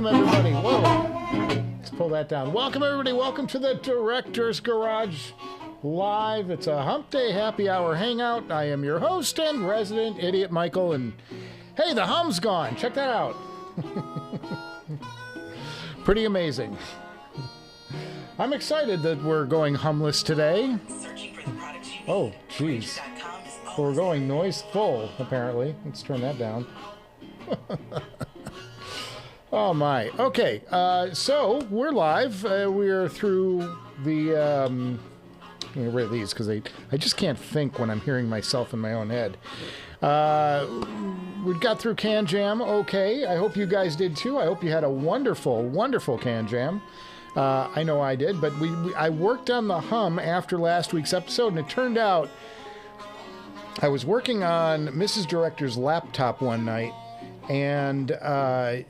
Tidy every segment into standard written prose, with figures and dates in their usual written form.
Welcome, everybody. Whoa. Let's pull that down. Welcome, everybody. Welcome to the Director's Garage Live. It's a Hump Day Happy Hour Hangout. I am your host and resident idiot, Michael. And hey, the hum's gone. Check that out. Pretty amazing. I'm excited that we're going humless today. Oh, jeez. Well, we're going noise full, apparently. Let's turn that down. Oh, my. Okay, so we're live. We're through the... I'm going to get rid of these because I just can't think when I'm hearing myself in my own head. We got through CanJam okay. I hope you guys did too. I hope you had a wonderful, wonderful CanJam. I know I did, but I worked on the hum after last week's episode, and it turned out I was working on Mrs. Director's laptop one night, and I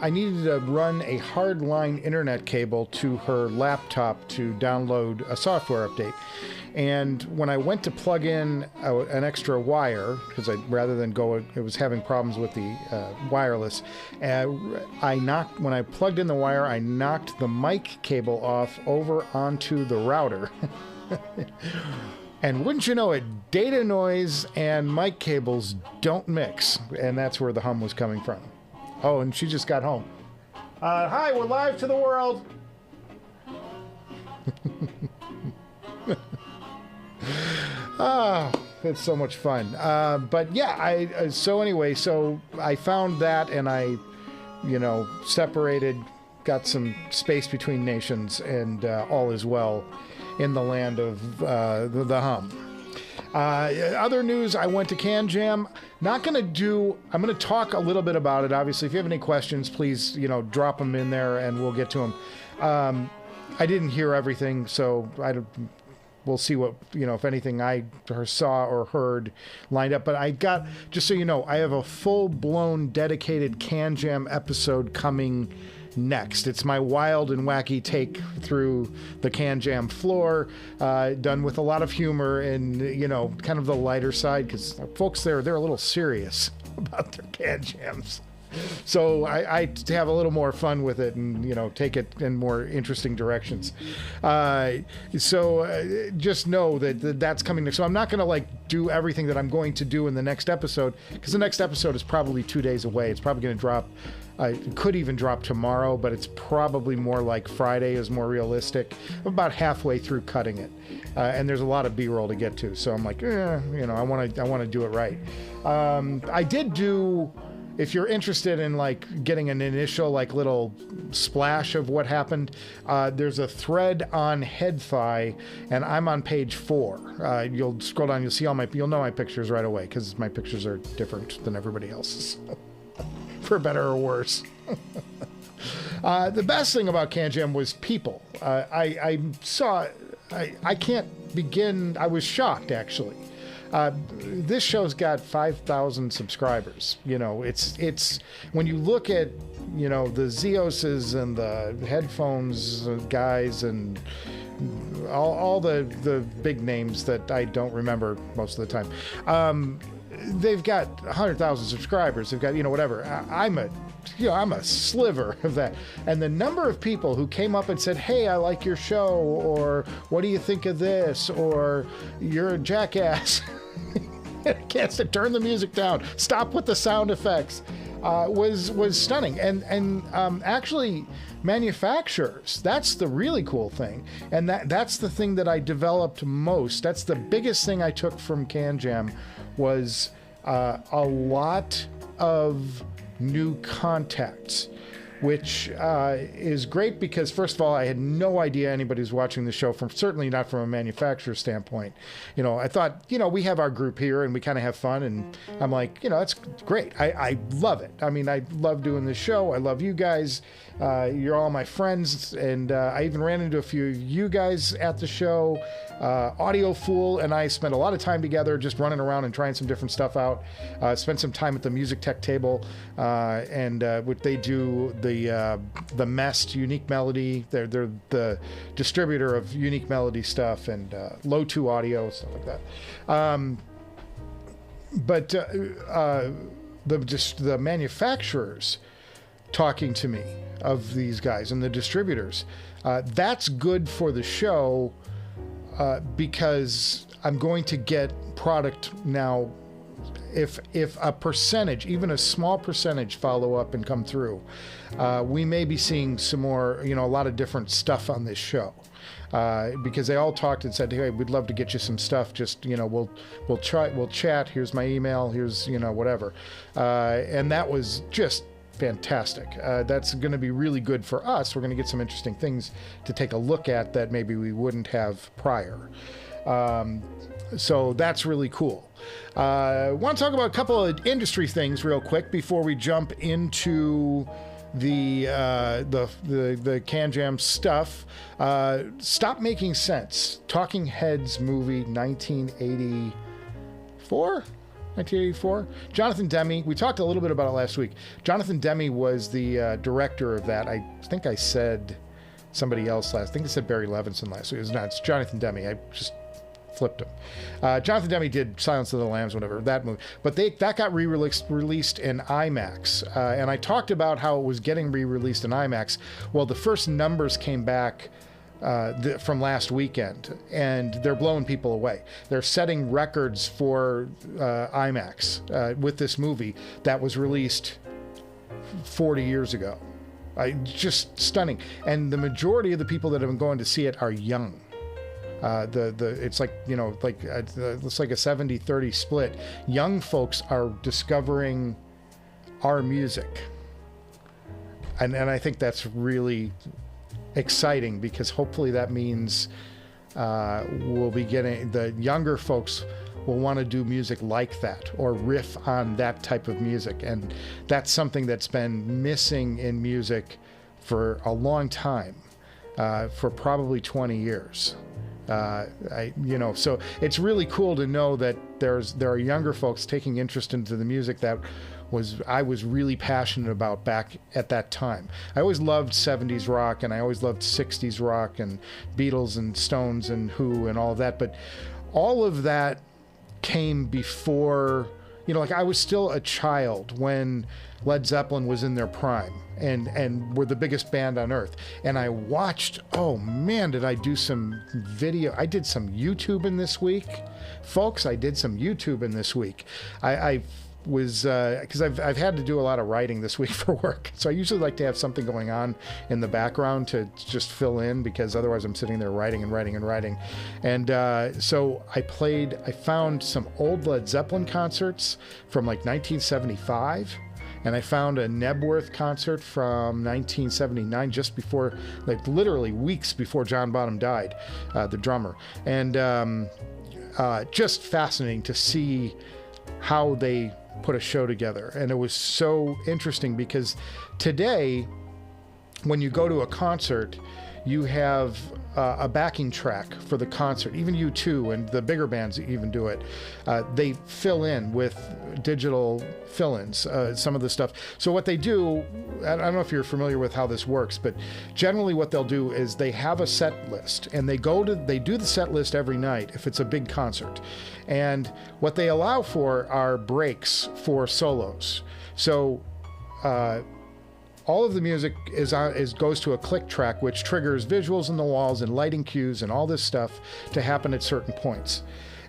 needed to run a hardline internet cable to her laptop to download a software update. And when I went to plug in an extra wire, because rather than go, it was having problems with the wireless, when I plugged in the wire, I knocked the mic cable off over onto the router. And wouldn't you know it, data noise and mic cables don't mix. And that's where the hum was coming from. Oh, and she just got home. Hi, we're live to the world. It's so much fun. But yeah, so I found that, and I, separated, got some space between nations, and all is well in the land of the hum. Other news, I went to CanJam. I'm going to talk a little bit about it. Obviously, if you have any questions, please, drop them in there and we'll get to them. I didn't hear everything, so we'll see what, if anything I saw or heard lined up. But I got, just so you know, I have a full-blown dedicated CanJam episode coming next. It's my wild and wacky take through the CanJam floor, done with a lot of humor and, kind of the lighter side, because folks they're a little serious about their CanJams. So I have a little more fun with it and, take it in more interesting directions. So just know that that's coming next. So I'm not going to do everything that I'm going to do in the next episode, because the next episode is probably 2 days away. It's probably going to drop. It could even drop tomorrow, but it's probably more like Friday is more realistic. I'm about halfway through cutting it, and there's a lot of B-roll to get to. So I'm like, I want to do it right. I did do. If you're interested in getting an initial little splash of what happened, there's a thread on HeadFi, and I'm on page 4. You'll scroll down, you'll know my pictures right away, because my pictures are different than everybody else's. For better or worse. The best thing about CanJam was people. I can't begin. I was shocked, actually. This show's got 5,000 subscribers. It's when you look at the Zeoses and the headphones guys and all the big names that I don't remember most of the time. They've got 100,000 subscribers. They've got, whatever. I'm a sliver of that. And the number of people who came up and said, hey, I like your show, or what do you think of this, or you're a jackass. Can't turn the music down. Stop with the sound effects. Was stunning. And actually, manufacturers, that's the really cool thing. And that's the thing that I developed most. That's the biggest thing I took from CanJam was a lot of new contacts, which is great because, first of all, I had no idea anybody was watching the show, certainly not from a manufacturer standpoint. I thought, we have our group here and we kind of have fun, and I'm like, that's great. I love it. I mean, I love doing this show. I love you guys. You're all my friends, and I even ran into a few of you guys at the show. Audio Fool and I spent a lot of time together just running around and trying some different stuff out. Spent some time at the Music Tech table, and what they do, the Mest Unique Melody. They're the distributor of Unique Melody stuff and Low 2 Audio, stuff like that. But the manufacturers talking to me of these guys and the distributors. That's good for the show because I'm going to get product now. If a percentage, even a small percentage, follow up and come through, we may be seeing some more, a lot of different stuff on this show. Because they all talked and said, hey, we'd love to get you some stuff. Just, we'll chat. Here's my email. Here's, whatever. And that was just fantastic. That's going to be really good for us. We're going to get some interesting things to take a look at that maybe we wouldn't have prior. So that's really cool. Want to talk about a couple of industry things real quick before we jump into the CanJam stuff. Stop Making Sense. Talking Heads movie, 1984. Jonathan Demme. We talked a little bit about it last week. Jonathan Demme was the director of that. I think I said somebody else last. I think I said Barry Levinson last week. It was not. It's Jonathan Demme. I just flipped him. Jonathan Demme did Silence of the Lambs, whatever, that movie. But that got released in IMAX. And I talked about how it was getting re-released in IMAX. Well, the first numbers came back from last weekend, and they're blowing people away. They're setting records for IMAX with this movie that was released 40 years ago. Just stunning. And the majority of the people that have been going to see it are young. It's like, it's like a 70-30 split. Young folks are discovering our music. And I think that's really exciting because hopefully that means we'll be getting, the younger folks will want to do music like that or riff on that type of music. And that's something that's been missing in music for a long time, for probably 20 years. So it's really cool to know that there are younger folks taking interest into the music that I was really passionate about back at that time. I always loved 70s rock, and I always loved 60s rock and Beatles and Stones and Who and all of that. But all of that came before, I was still a child when Led Zeppelin was in their prime and were the biggest band on earth. And I watched, oh man, did I do some video. I did some YouTubing this week. Folks, I did some YouTubing this week. I was, because I've had to do a lot of writing this week for work. So I usually like to have something going on in the background to just fill in, because otherwise I'm sitting there writing. And so I found some old Led Zeppelin concerts from like 1975. And I found a Nebworth concert from 1979, just before, like literally weeks before John Bonham died, the drummer. And just fascinating to see how they put a show together. And it was so interesting because today, when you go to a concert, you have a backing track for the concert. Even U2 and the bigger bands that even do it, they fill in with digital fill-ins, some of the stuff. So what they do, I don't know if you're familiar with how this works, but generally what they'll do is they have a set list, and they do the set list every night if it's a big concert. And what they allow for are breaks for solos. So all of the music goes to a click track, which triggers visuals in the walls and lighting cues and all this stuff to happen at certain points.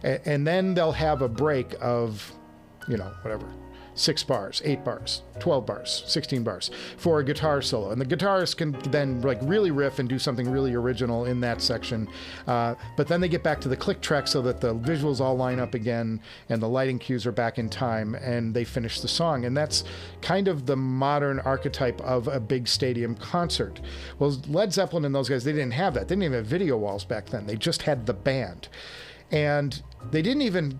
And then they'll have a break of, whatever, 6 bars, 8 bars, 12 bars, 16 bars for a guitar solo. And the guitarist can then like really riff and do something really original in that section. But then they get back to the click track so that the visuals all line up again and the lighting cues are back in time, and they finish the song. And that's kind of the modern archetype of a big stadium concert. Well, Led Zeppelin and those guys, they didn't have that. They didn't even have video walls back then. They just had the band. And they didn't even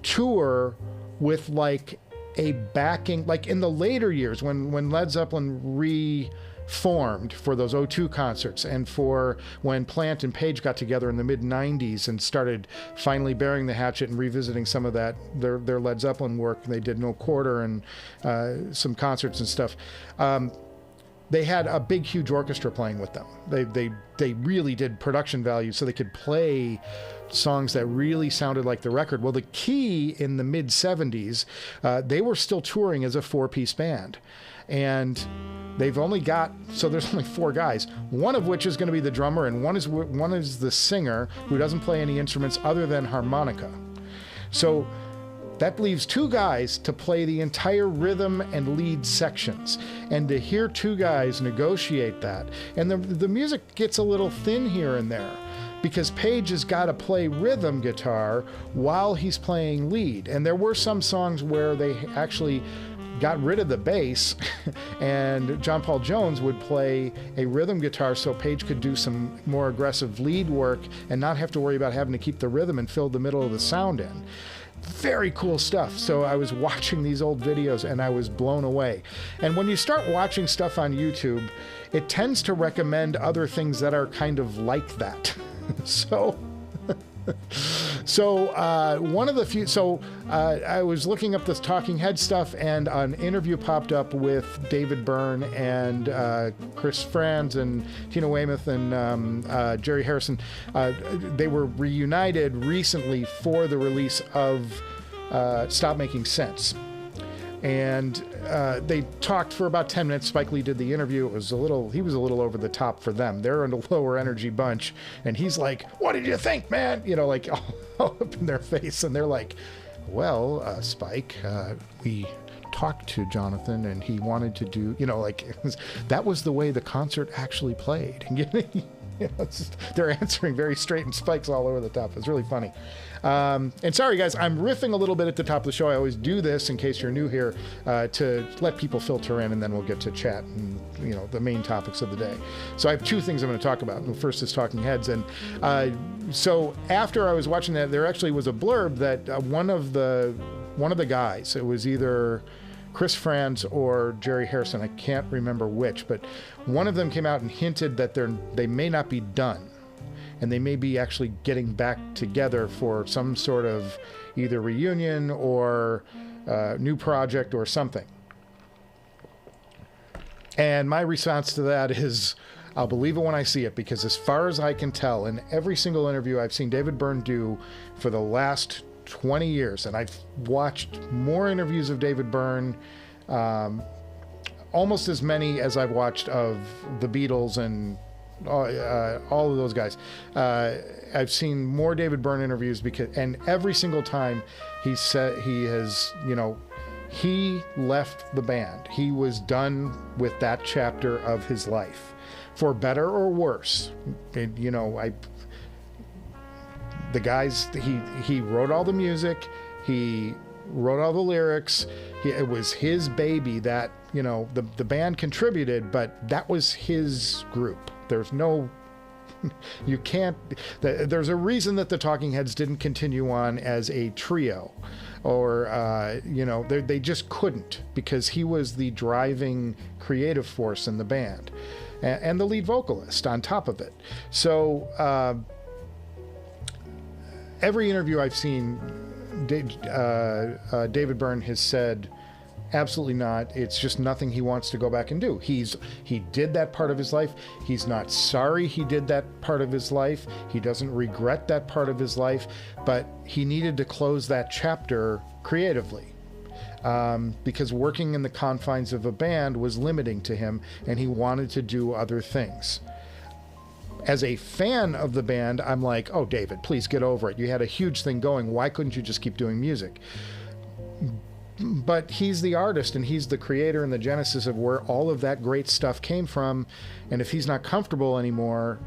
tour with like a backing, like in the later years when Led Zeppelin reformed for those O2 concerts, and for when Plant and Page got together in the mid-90s and started finally burying the hatchet and revisiting some of that, their Led Zeppelin work. They did No Quarter and some concerts and stuff. they had a big, huge orchestra playing with them. They really did production value so they could play songs that really sounded like the record. Well, the Key in the mid 70s, they were still touring as a 4-piece band. And they've only got, so there's only 4 guys, one of which is going to be the drummer, and one is the singer who doesn't play any instruments other than harmonica. So that leaves 2 guys to play the entire rhythm and lead sections. And to hear 2 guys negotiate that, and the music gets a little thin here and there, because Page has got to play rhythm guitar while he's playing lead. And there were some songs where they actually got rid of the bass and John Paul Jones would play a rhythm guitar so Page could do some more aggressive lead work and not have to worry about having to keep the rhythm and fill the middle of the sound in. Very cool stuff. So I was watching these old videos and I was blown away. And when you start watching stuff on YouTube, it tends to recommend other things that are kind of like that. One of the few, I was looking up this Talking Head stuff, and an interview popped up with David Byrne and Chris Frantz and Tina Weymouth and Jerry Harrison. They were reunited recently for the release of Stop Making Sense. And they talked for about 10 minutes. Spike Lee did the interview. He was a little over the top for them. They're in a lower energy bunch. And he's like, "What did you think, man?" You know, like all up in their face. And they're like, "Well, Spike, we talked to Jonathan and he wanted to do, you know, like that was the way the concert actually played." And you know, they're answering very straight, and Spike's all over the top. It's really funny. And sorry, guys, I'm riffing a little bit at the top of the show. I always do this in case you're new here to let people filter in, and then we'll get to chat and, you know, the main topics of the day. So I have 2 things I'm going to talk about. The first is Talking Heads. And so after I was watching that, there actually was a blurb that one of the guys, it was either Chris Frantz or Jerry Harrison, I can't remember which, but one of them came out and hinted that they may not be done, and they may be actually getting back together for some sort of either reunion or new project or something. And my response to that is, I'll believe it when I see it, because as far as I can tell, in every single interview I've seen David Byrne do for the last 20 years, and I've watched more interviews of David Byrne, almost as many as I've watched of the Beatles and all of those guys. I've seen more David Byrne interviews and every single time he said he has, you know, he left the band. He was done with that chapter of his life, for better or worse. And, you know, the guys, he wrote all the music, he wrote all the lyrics. It was his baby. That, you know, the band contributed, but that was his group. There's no, you can't, there's a reason that the Talking Heads didn't continue on as a trio, or, you know, they just couldn't, because he was the driving creative force in the band and the lead vocalist on top of it. So, every interview I've seen, David Byrne has said, absolutely not. It's just nothing he wants to go back and do. He did that part of his life. He's not sorry he did that part of his life. He doesn't regret that part of his life, but he needed to close that chapter creatively, because working in the confines of a band was limiting to him, and he wanted to do other things. As a fan of the band, I'm like, oh, David, please get over it. You had a huge thing going. Why couldn't you just keep doing music? But he's the artist, and he's the creator and the genesis of where all of that great stuff came from. And if he's not comfortable anymore,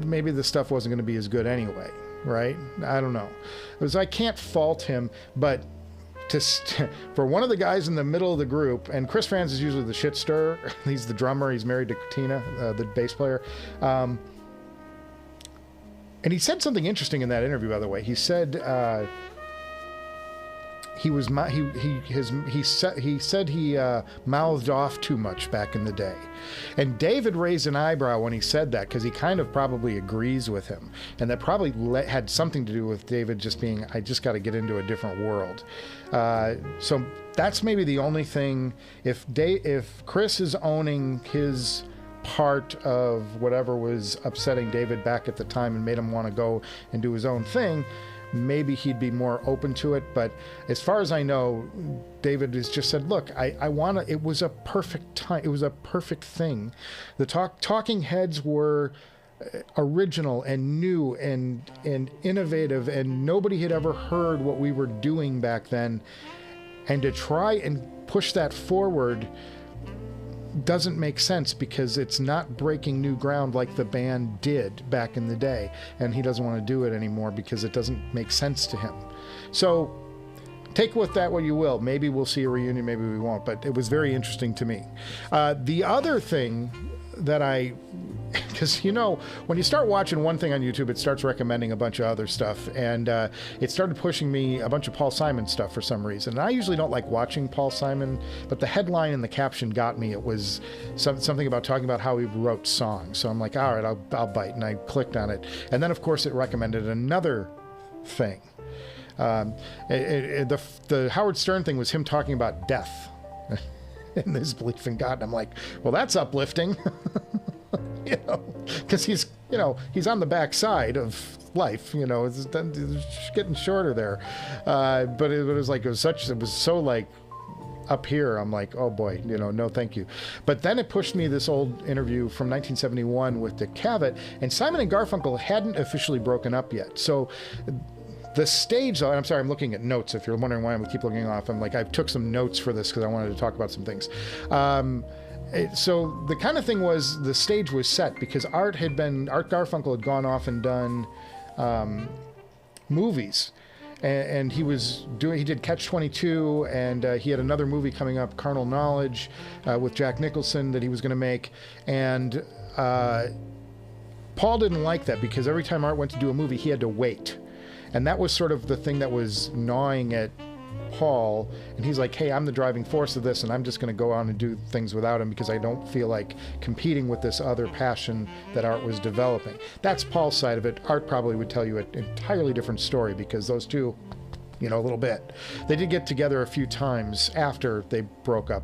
maybe the stuff wasn't going to be as good anyway, right? I don't know. Because I can't fault him, but for one of the guys in the middle of the group, and Chris Frantz is usually the shit stirrer. He's the drummer. He's married to Tina, the bass player. And he said something interesting in that interview, by the way. He said he said he mouthed off too much back in the day, and David raised an eyebrow when he said that, because he kind of probably agrees with him, and that probably had something to do with David just being, I just got to get into a different world. So that's maybe the only thing. If Chris is owning his part of whatever was upsetting David back at the time and made him want to go and do his own thing, maybe he'd be more open to it. But as far as I know, David has just said, look, I want to, it was a perfect time. It was a perfect thing. The Talking Heads were original and new and innovative, and nobody had ever heard what we were doing back then. And to try and push that forward doesn't make sense, because it's not breaking new ground like the band did back in the day, and he doesn't want to do it anymore because it doesn't make sense to him. So take with that what you will. Maybe we'll see a reunion, maybe we won't, but it was very interesting to me. The other thing that because when you start watching one thing on YouTube, it starts recommending a bunch of other stuff, and it started pushing me a bunch of Paul Simon stuff for some reason. And I usually don't like watching Paul Simon, but the headline and the caption got me. It was something about talking about how he wrote songs. So I'm like, all right, I'll bite, and I clicked on it, and then of course it recommended another thing. The Howard Stern thing was him talking about death and his belief in God, and I'm like, well, that's uplifting. Because he's on the backside of life. It's getting shorter there, but it was so like up here. I'm like, oh boy, no, thank you. But then it pushed me this old interview from 1971 with Dick Cavett, and Simon and Garfunkel hadn't officially broken up yet. So the stage, though, and I'm sorry, I'm looking at notes. If you're wondering why I keep looking off, I'm like, I took some notes for this because I wanted to talk about some things. So the kind of thing was, the stage was set because Art Garfunkel had gone off and done movies, and he did Catch-22, and he had another movie coming up, Carnal Knowledge, with Jack Nicholson, that he was going to make, and Paul didn't like that, because every time Art went to do a movie, he had to wait, and that was sort of the thing that was gnawing at Paul, and he's like, hey, I'm the driving force of this, and I'm just going to go on and do things without him because I don't feel like competing with this other passion that Art was developing. That's Paul's side of it. Art probably would tell you an entirely different story, because those two, a little bit. They did get together a few times after they broke up.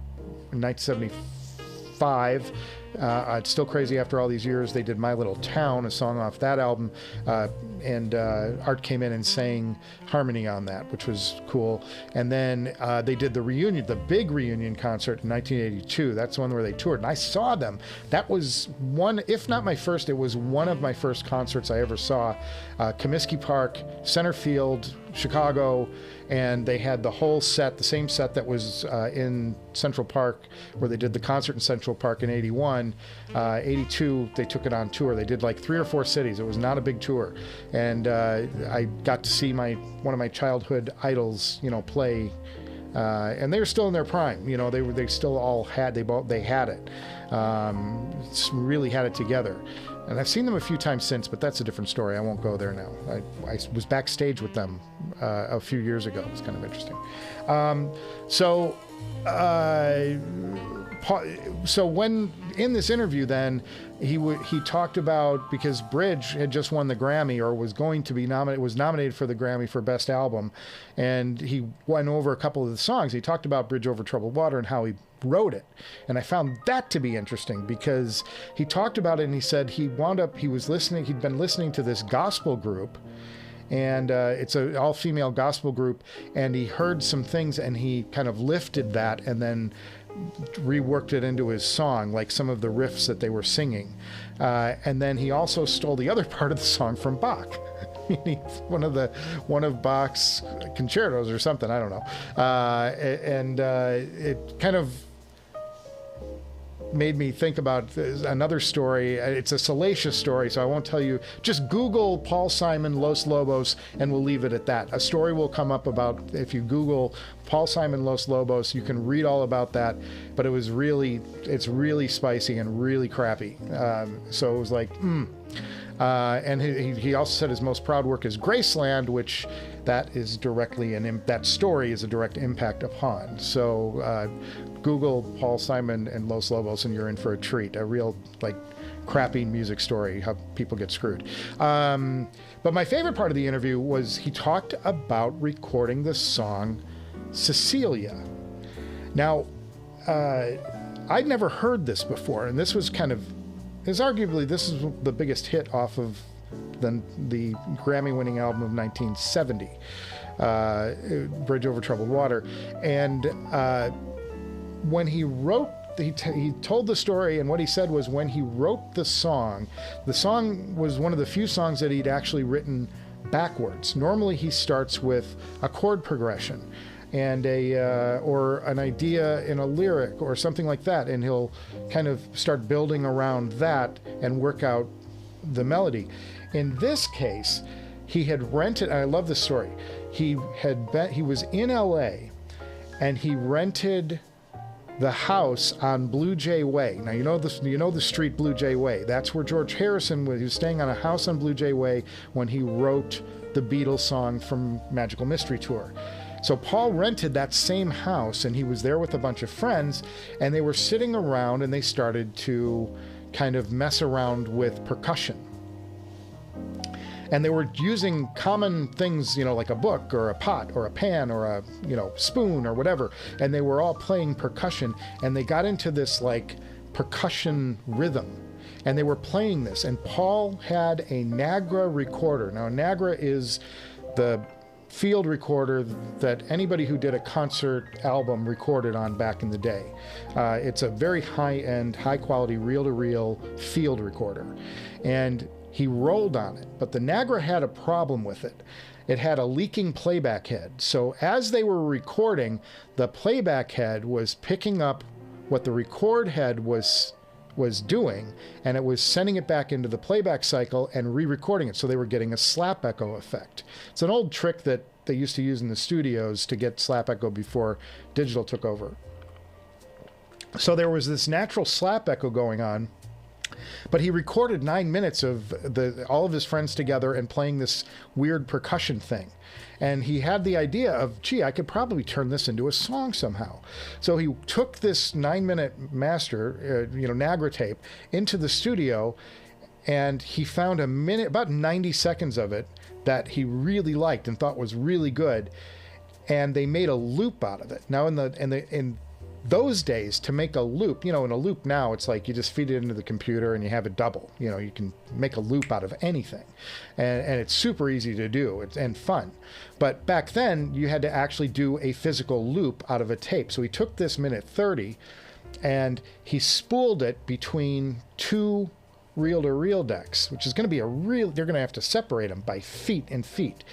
In 1975, it's Still Crazy After All These Years, they did My Little Town, a song off that album, and Art came in and sang harmony on that, which was cool. And then they did the reunion, the big reunion concert in 1982. That's the one where they toured, and I saw them. That was one, if not my first, it was one of my first concerts I ever saw. Comiskey Park, Center Field, Chicago, and they had the whole set, the same set that was in Central Park, where they did the concert in Central Park in 81. 82, they took it on tour. They did like 3 or 4 cities. It was not a big tour. And I got to see one of my childhood idols, play, and they were still in their prime. They still all had, they had it. Really had it together. And I've seen them a few times since, but that's a different story. I won't go there now. I was backstage with them a few years ago. It was kind of interesting. So when in this interview, then he talked about, because Bridge had just won the Grammy, or was going to be nominated for the Grammy for Best Album, and he went over a couple of the songs. He talked about Bridge Over Troubled Water and how he wrote it, and I found that to be interesting, because he talked about it, and he said he'd been listening to this gospel group, and it's an all-female gospel group, and he heard some things, and he kind of lifted that and then reworked it into his song, like some of the riffs that they were singing, and then he also stole the other part of the song from Bach. one of Bach's concertos or something, I don't know, and it kind of made me think about another story. It's a salacious story, so I won't tell you. Just Google Paul Simon Los Lobos, and we'll leave it at that. A story will come up about, if you Google Paul Simon Los Lobos, you can read all about that, but it's really spicy and really crappy. So it was like, And he also said his most proud work is Graceland, which that is directly that story is a direct impact upon. So Google Paul Simon and Los Lobos, and you're in for a treat. A real like crappy music story, how people get screwed. But my favorite part of the interview was he talked about recording the song Cecilia. Now, I'd never heard this before, and this was arguably this is the biggest hit off of the Grammy-winning album of 1970, Bridge Over Troubled Water. And when he wrote, he told the story, and what he said was when he wrote the song was one of the few songs that he'd actually written backwards. Normally he starts with a chord progression and or an idea in a lyric or something like that, and he'll kind of start building around that and work out the melody. In this case, he had rented, and I love this story, he was in LA and he rented the house on Blue Jay Way. Now you know the street Blue Jay Way. That's where George Harrison was. He was staying on a house on Blue Jay Way when he wrote the Beatles song from Magical Mystery Tour. So Paul rented that same house, and he was there with a bunch of friends, and they were sitting around and they started to kind of mess around with percussion. And they were using common things, like a book or a pot or a pan or a, spoon or whatever. And they were all playing percussion, and they got into this like percussion rhythm. And they were playing this, and Paul had a Nagra recorder. Now, a Nagra is the field recorder that anybody who did a concert album recorded on back in the day. It's a very high-end, high-quality, reel-to-reel field recorder. And he rolled on it, but the Nagra had a problem with it. It had a leaking playback head. So as they were recording, the playback head was picking up what the record head was doing, and it was sending it back into the playback cycle and re-recording it. So they were getting a slap echo effect. It's an old trick that they used to use in the studios to get slap echo before digital took over. So there was this natural slap echo going on, but he recorded 9 minutes of all of his friends together and playing this weird percussion thing. And he had the idea of, gee, I could probably turn this into a song somehow. So he took this 9-minute master, Nagra tape, into the studio, and he found about 90 seconds of it that he really liked and thought was really good. And they made a loop out of it. Now, in those days, to make a loop, in a loop now, it's like you just feed it into the computer and you have it double. You can make a loop out of anything. And it's super easy to do and fun. But back then, you had to actually do a physical loop out of a tape. So he took this minute 30 and he spooled it between two reel-to-reel decks, which is going to be they're going to have to separate them by feet and feet.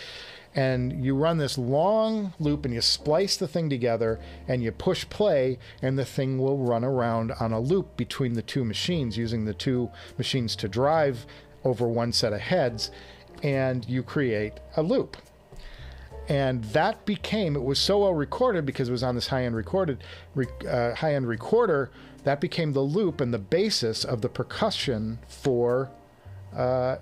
And you run this long loop and you splice the thing together and you push play, and the thing will run around on a loop between the two machines, using the two machines to drive over one set of heads, and you create a loop. And that it was so well recorded because it was on this high-end recorder, that became the loop and the basis of the percussion for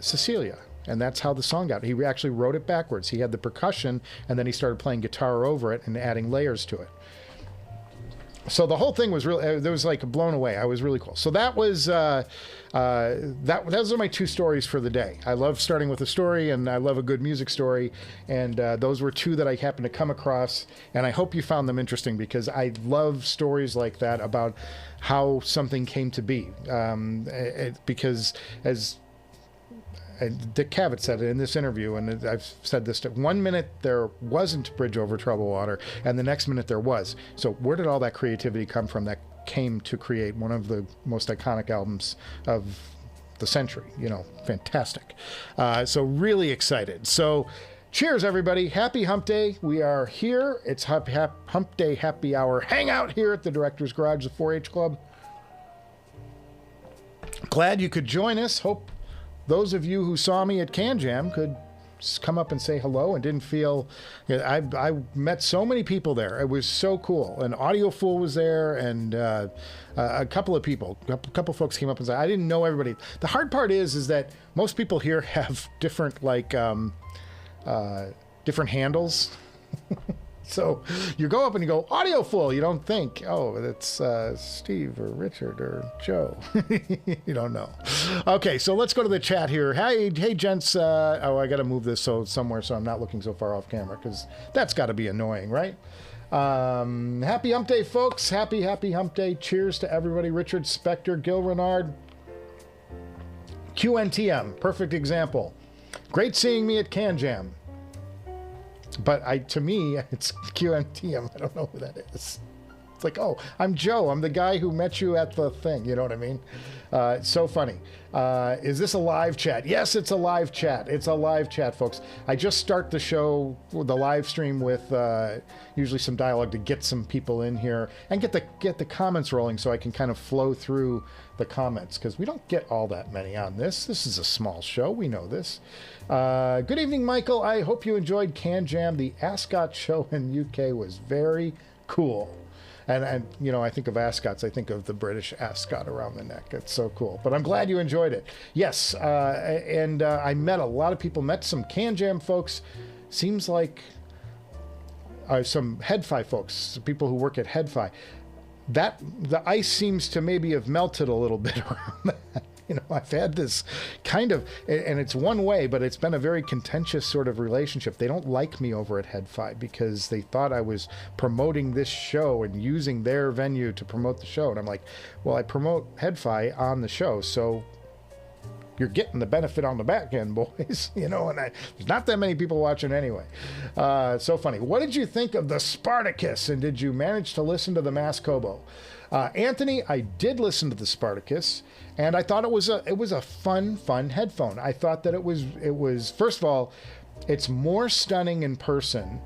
Cecilia. And that's how the song got. He actually wrote it backwards. He had the percussion, and then he started playing guitar over it and adding layers to it. So the whole thing was really, there was like blown away. I was really cool. So that was, those are my two stories for the day. I love starting with a story, and I love a good music story. And those were two that I happened to come across. And I hope you found them interesting, because I love stories like that about how something came to be. Because as Dick Cavett said it in this interview, and I've said this, 1 minute there wasn't Bridge Over Troubled Water, and the next minute there was. So where did all that creativity come from that came to create one of the most iconic albums of the century? Fantastic. So really excited. So cheers, everybody. Happy Hump Day. We are here. It's Hump Day Happy Hour Hangout here at the Director's Garage, the 4-H Club. Glad you could join us. Hope those of you who saw me at CanJam could come up and say hello and didn't feel. I met so many people there. It was so cool. And Audiofool was there, and a couple of people, a couple folks came up and said, I didn't know everybody. The hard part is that most people here have different different handles. So you go up and you go, Audiofool. You don't think, oh, that's Steve or Richard or Joe. You don't know. Okay, so let's go to the chat here. Hey, gents. I got to move this somewhere so I'm not looking so far off camera, because that's got to be annoying, right? Happy Hump Day, folks. Happy Hump Day. Cheers to everybody. Richard Spector, Gil Renard, QNTM, perfect example. Great seeing me at CanJam. But to me, it's QNTM. I don't know who that is. It's like, oh, I'm Joe. I'm the guy who met you at the thing. You know what I mean? It's so funny. Is this a live chat? Yes, it's a live chat. It's a live chat, folks. I just start the show, the live stream, with usually some dialogue to get some people in here and get the comments rolling, so I can kind of flow through the comments, because we don't get all that many on this. This is a small show. We know this. Good evening, Michael. I hope you enjoyed CanJam. The Ascot show in UK was very cool. And you know, I think of ascots, I think of the British ascot around the neck. It's so cool. But I'm glad you enjoyed it. Yes, and I met a lot of people, met some CanJam folks. Seems like some HeadFi folks, people who work at HeadFi. The ice seems to maybe have melted a little bit around that. You know, I've had this kind of, and it's one way, but it's been a very contentious sort of relationship. They don't like me over at HeadFi because they thought I was promoting this show and using their venue to promote the show. And I'm like, well, I promote HeadFi on the show, so you're getting the benefit on the back end, boys. You know, and there's not that many people watching anyway. So funny. What did you think of the Spartacus? And did you manage to listen to the Mass Kobo? Anthony, I did listen to the Spartacus, and I thought it was a fun headphone. I thought that it was first of all, it's more stunning in person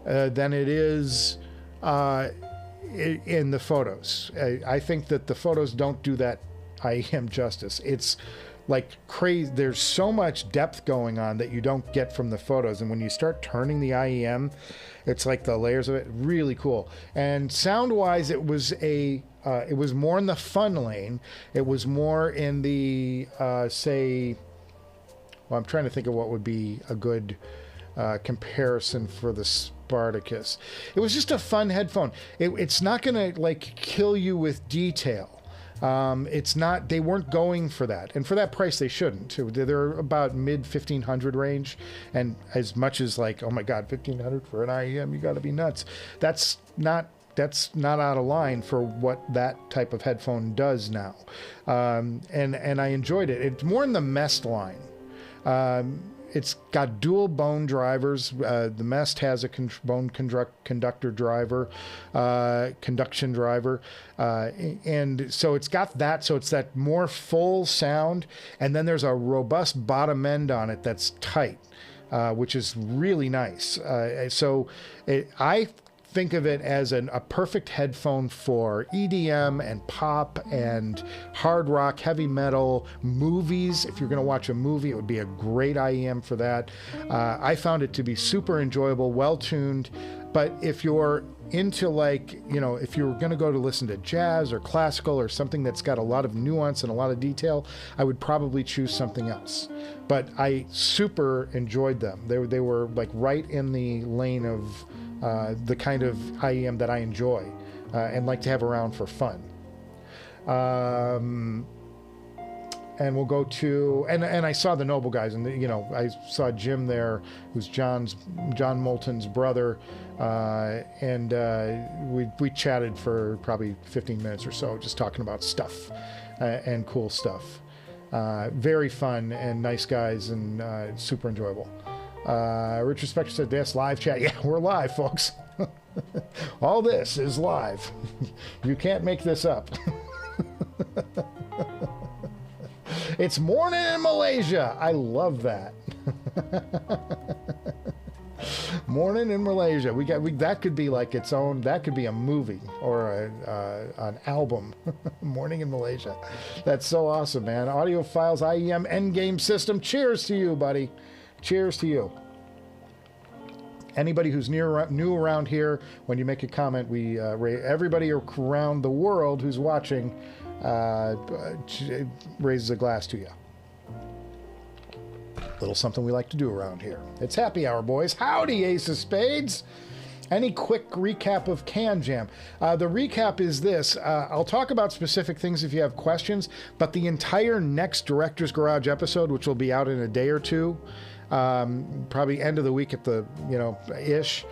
than it is in the photos. I think that the photos don't do that IEM justice. It's like crazy. There's so much depth going on that you don't get from the photos, and when you start turning the IEM, it's like the layers of it. Really cool. And sound-wise, it was more in the fun lane. It was more in the well, I'm trying to think of what would be a good comparison for the Spartacus. It was just a fun headphone. It's not gonna like kill you with detail. It's not, they weren't going for that. And for that price, they shouldn't. They're about mid 1500 range. And as much as like, oh my God, 1500 for an IEM, you gotta be nuts. That's not out of line for what that type of headphone does now. And I enjoyed it. It's more in the Mest line. It's got dual bone drivers. The Mest has a bone conductor driver, conduction driver. And so it's got that. So it's that more full sound. And then there's a robust bottom end on it that's tight, which is really nice. I think of it as a perfect headphone for EDM and pop and hard rock, heavy metal, movies. If you're going to watch a movie, it would be a great IEM for that. I found it to be super enjoyable, well-tuned. But if you're into, like, you know, if you're going to go to listen to jazz or classical or something that's got a lot of nuance and a lot of detail, I would probably choose something else. But I super enjoyed them. They were like right in the lane of the kind of IEM that I enjoy and like to have around for fun. And we'll go to, and I saw the Noble guys, and you know, I saw Jim there, who's John Moulton's brother, and we chatted for probably 15 minutes or so, just talking about stuff and cool stuff. Very fun and nice guys, and super enjoyable. Richard Spector said, "Yes, live chat." Yeah, we're live, folks. All this is live. You can't make this up. It's morning in Malaysia. I love that. Morning in Malaysia. That could be like its own. That could be a movie or an album. Morning in Malaysia. That's so awesome, man. Audiophiles IEM Endgame system. Cheers to you, buddy. Cheers to you. Anybody who's new around here, when you make a comment, we everybody around the world who's watching raises a glass to you. Little something we like to do around here. It's happy hour, boys. Howdy, Ace of Spades. Any quick recap of CanJam? The recap is this. I'll talk about specific things if you have questions, but the entire next Director's Garage episode, which will be out in a day or two, probably end of the week at the, ish,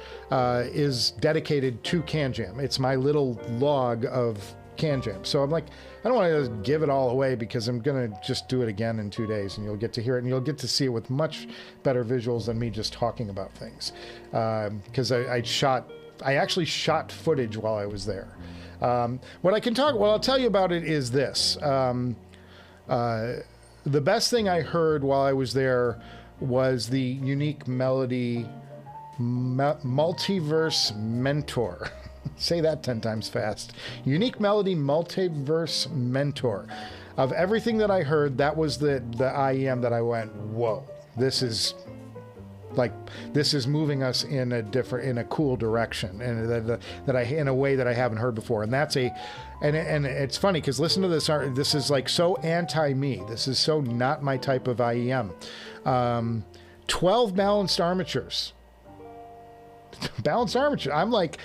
is dedicated to CanJam. It's my little log of CanJam. So I'm like, I don't want to give it all away because I'm going to just do it again in 2 days and you'll get to hear it and you'll get to see it with much better visuals than me just talking about things. Because I actually shot footage while I was there. What I'll tell you about it is this. The best thing I heard while I was there was the Unique Melody Multiverse Mentor. Say that 10 times fast. Unique Melody Multiverse Mentor. Of everything that I heard, that was the IEM that I went, whoa, this is moving us in a cool direction, and in a way that I haven't heard before. And and it's funny because listen to this. This is like so anti-me. This is so not my type of IEM. 12 balanced armatures. Balanced armature. I like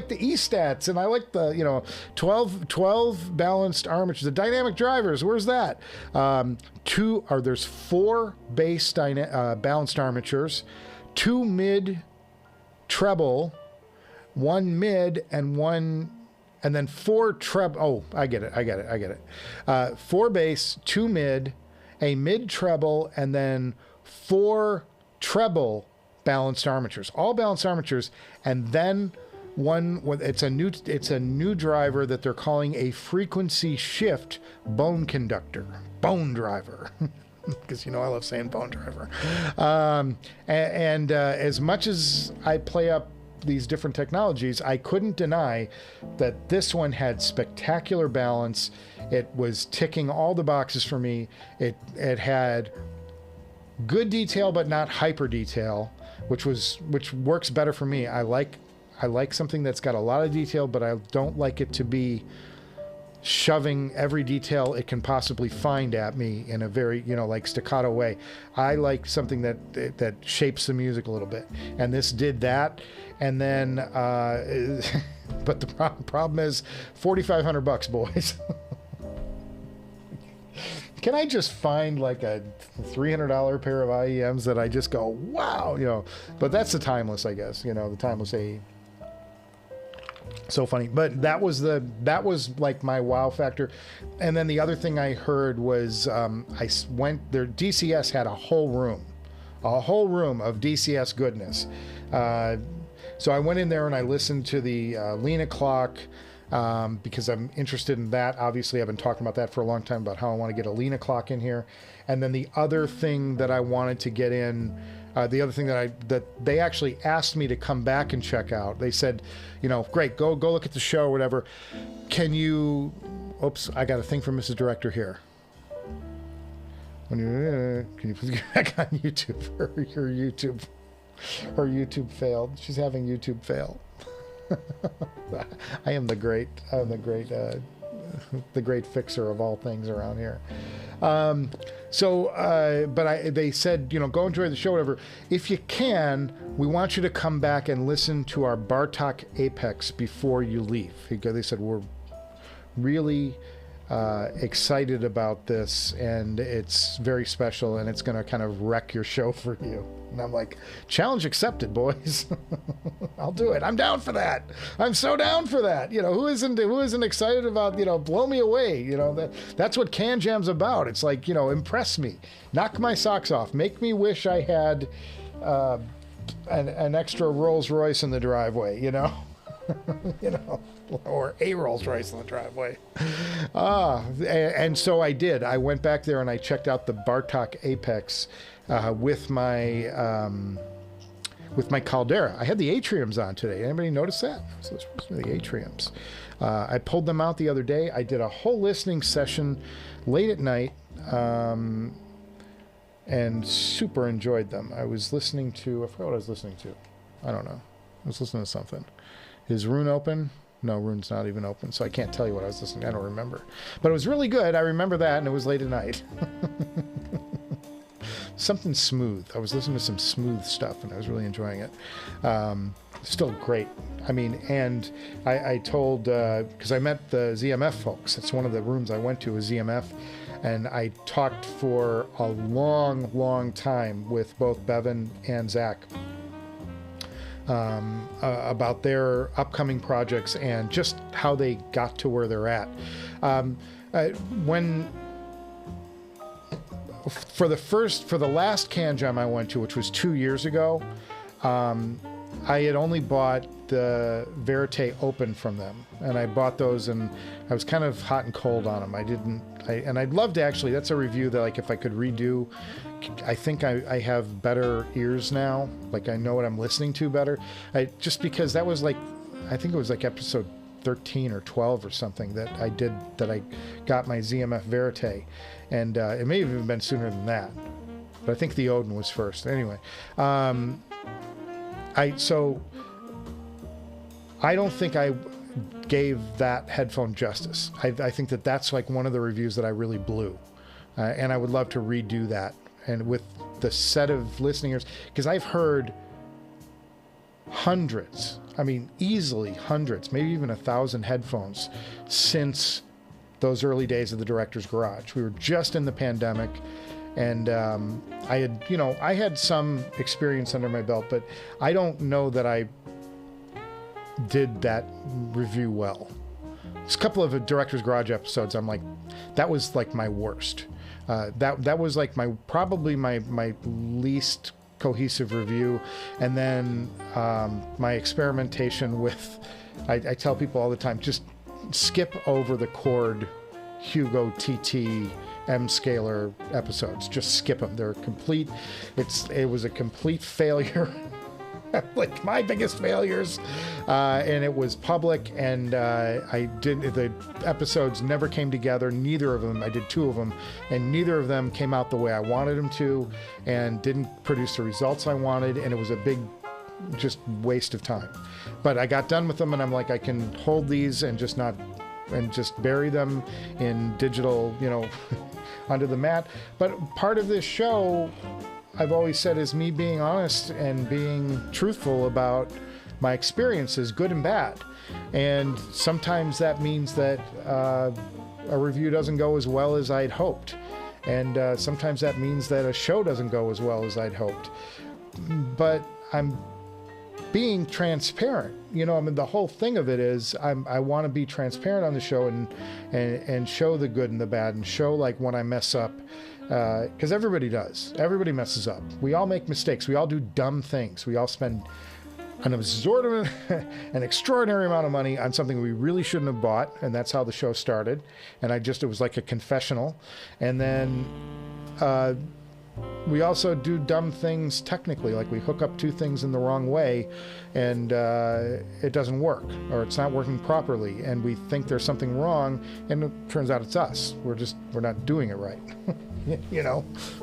the E-stats, and I like the 12 balanced armatures. The dynamic drivers. Where's that? There's 4 bass balanced armatures, 2 mid treble, 1 mid, and then 4 treble. Oh, I get it. 4 bass, 2 mid, a mid treble, and then 4 treble balanced armatures, all balanced armatures, and then it's a new driver that they're calling a frequency shift bone conductor, bone driver, because I love saying bone driver. As much as I play up these different technologies, I couldn't deny that this one had spectacular balance. It was ticking all the boxes for me. It had good detail, but not hyper detail, which works better for me. I like something that's got a lot of detail, but I don't like it to be shoving every detail it can possibly find at me in a very, like staccato way. I like something that shapes the music a little bit. And this did that. And then, but the problem is $4,500, boys. Can I just find like a $300 pair of IEMs that I just go, wow, but that's the Timeless, I guess, the Timeless AE. So funny. But that was like my wow factor. And then the other thing I heard was, DCS had a whole room of DCS goodness. So I went in there and I listened to the Lena clock, because I'm interested in that. Obviously, I've been talking about that for a long time, about how I want to get a Lena clock in here. And then the other thing that I wanted to get in, the other thing that they actually asked me to come back and check out. They said, great, go look at the show or whatever. Can you? Oops, I got a thing from Mrs. Director here. Can you please get back on YouTube? Her YouTube failed. She's having YouTube fail. I am the great fixer of all things around here. They said, go enjoy the show, whatever. If you can, we want you to come back and listen to our Bartok Apex before you leave. They said, we're really excited about this, and it's very special, and it's going to kind of wreck your show for you. And I'm like, challenge accepted, boys. I'll do it. I'm down for that. I'm so down for that. Who isn't excited about, blow me away? That's what CanJam's about. It's like, impress me, knock my socks off, make me wish I had an extra Rolls Royce in the driveway, or a Rolls Royce in the driveway. And so I did. I went back there and I checked out the Bartok Apex with my Caldera. I had the Atriums on today. Anybody notice that? So it's supposed to be the Atriums. I pulled them out the other day. I did a whole listening session late at night. and super enjoyed them. I was listening to, I forgot what I was listening to. I don't know. I was listening to something. Is Rune open? No, Rune's not even open, so I can't tell you what I was listening to. I don't remember. But it was really good. I remember that, and it was late at night. Something smooth. I was listening to some smooth stuff, and I was really enjoying it. Still great. I mean, and I told, because I met the ZMF folks. That's one of the rooms I went to, was ZMF. And I talked for a long, long time with both Bevan and Zach about their upcoming projects and just how they got to where they're at. For the last CanJam I went to, which was 2 years ago, I had only bought the Verite Open from them, and I bought those, and I was kind of hot and cold on them. And I'd love to actually, that's a review that, like, if I could redo, I think I have better ears now. Like, I know what I'm listening to better. Just because that was like, I think it was like episode 13 or 12 or something that I got my ZMF Verite. And it may have even been sooner than that. But I think the Odin was first. Anyway, so I don't think I gave that headphone justice. I think that that's like one of the reviews that I really blew. And I would love to redo that. And with the set of listening ears, because I've heard hundreds, I mean, easily hundreds, maybe even 1,000 headphones since those early days of the Director's Garage. We were just in the pandemic, and I had some experience under my belt, but I don't know that I did that review well. There's a couple of Director's Garage episodes, I'm like, that was like my worst. That was like probably my least cohesive review. And then my experimentation with, I tell people all the time, just skip over the Cord Hugo TT M scalar episodes. Just skip them. They're complete. It was a complete failure. Like my biggest failures, and it was public, and the episodes never came together. Neither of them, I did 2 of them, and neither of them came out the way I wanted them to, and didn't produce the results I wanted, and it was a big just waste of time. But I got done with them, and I'm like, I can hold these and just bury them in digital, under the mat. But part of this show, I've always said, is me being honest and being truthful about my experiences, good and bad. And sometimes that means that a review doesn't go as well as I'd hoped. And sometimes that means that a show doesn't go as well as I'd hoped. But I'm being transparent. I mean, the whole thing of it is I want to be transparent on the show and show the good and the bad, and show like when I mess up. Because everybody does. Everybody messes up. We all make mistakes. We all do dumb things. We all spend an extraordinary amount of money on something we really shouldn't have bought, and that's how the show started. And it was like a confessional. And then we also do dumb things technically, like we hook up 2 things in the wrong way, and it doesn't work, or it's not working properly, and we think there's something wrong, and it turns out it's us. We're not doing it right.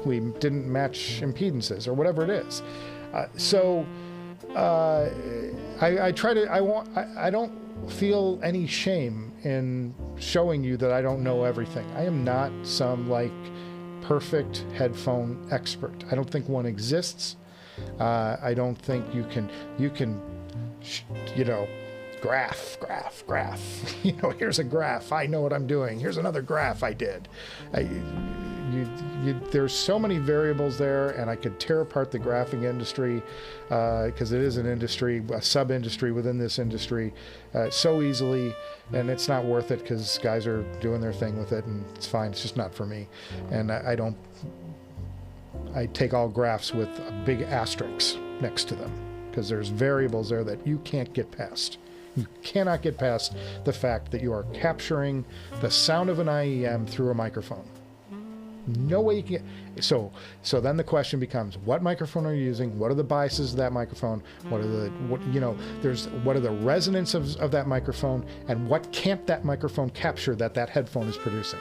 We didn't match impedances or whatever it is. I don't feel any shame in showing you that I don't know everything. I am not some like perfect headphone expert. I don't think one exists. I don't think you can graph. Here's a graph. I know what I'm doing. Here's another graph I did. There's so many variables there, and I could tear apart the graphing industry because it is an industry, a sub-industry within this industry, so easily, and it's not worth it because guys are doing their thing with it, and it's fine. It's just not for me, and I take all graphs with a big asterisk next to them because there's variables there that you can't get past. You cannot get past the fact that you are capturing the sound of an IEM through a microphone. No way you can get. So then the question becomes, what microphone are you using? What are the biases of that microphone? What are the resonance of that microphone? And what can't that microphone capture that headphone is producing?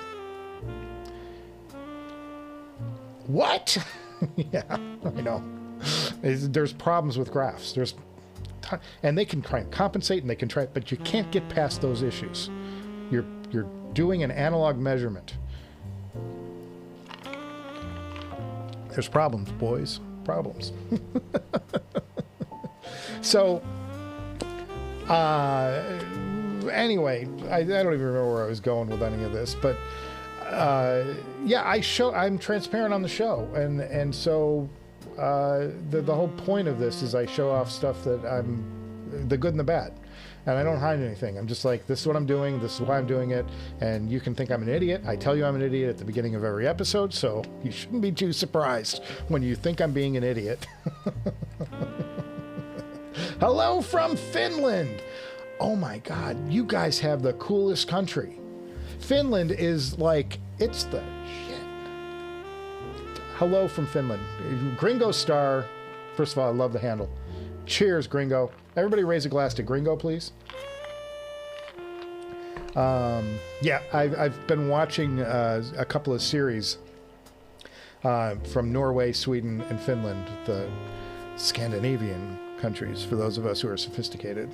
What? Yeah, I know. There's problems with graphs. And they can try and compensate, and they can try, but you can't get past those issues. You're doing an analog measurement. There's problems, boys. Problems. So, anyway, I don't even remember where I was going with any of this, but yeah, I'm transparent on the show, and so the whole point of this is I show off stuff that I'm the good and the bad, and I don't hide anything. I'm just like, this is what I'm doing, this is why I'm doing it, and you can think I'm an idiot. I tell you I'm an idiot at the beginning of every episode, so you shouldn't be too surprised when you think I'm being an idiot. Hello from Finland. Oh my God, you guys have the coolest country. Finland is like, it's the shit. Hello from Finland. Gringo Star. First of all, I love the handle. Cheers, Gringo. Everybody raise a glass to Gringo, please. Yeah, I've been watching a couple of series from Norway, Sweden, and Finland, the Scandinavian countries, for those of us who are sophisticated.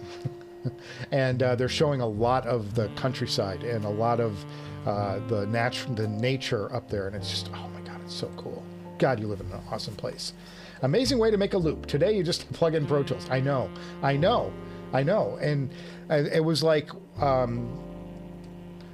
And they're showing a lot of the countryside and a lot of the nature up there, and it's just, oh my God, it's so cool. God, you live in an awesome place. Amazing way to make a loop. Today, you just plug in Pro Tools. I know. And it was like,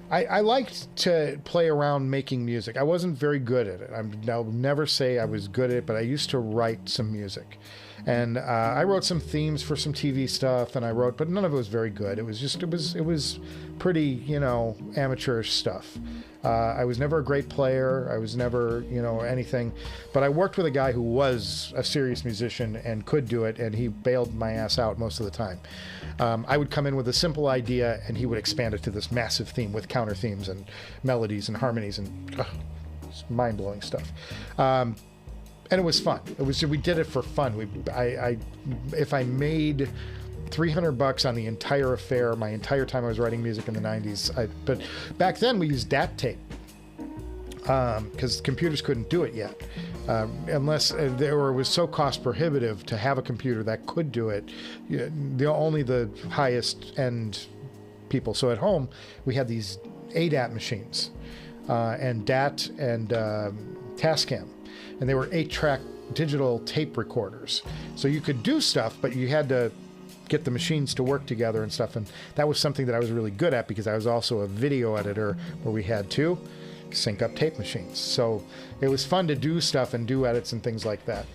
I liked to play around making music. I wasn't very good at it. I'll never say I was good at it, but I used to write some music. And I wrote some themes for some TV stuff, and but none of it was very good. It was pretty, you know, amateurish stuff. I was never a great player. I was never, you know, anything. But I worked with a guy who was a serious musician and could do it, and he bailed my ass out most of the time. I would come in with a simple idea, and he would expand it to this massive theme with counter themes and melodies and harmonies and it's mind-blowing stuff. And it was fun. We did it for fun. If I made $300 on the entire affair, my entire time I was writing music in the 90s. But back then we used DAT tape because computers couldn't do it yet, unless it was so cost prohibitive to have a computer that could do it. Only the highest end people. So at home we had these ADAT machines and DAT and Tascam. And they were 8-track digital tape recorders. So you could do stuff, but you had to get the machines to work together and stuff. And that was something that I was really good at because I was also a video editor where we had to sync up tape machines. So it was fun to do stuff and do edits and things like that.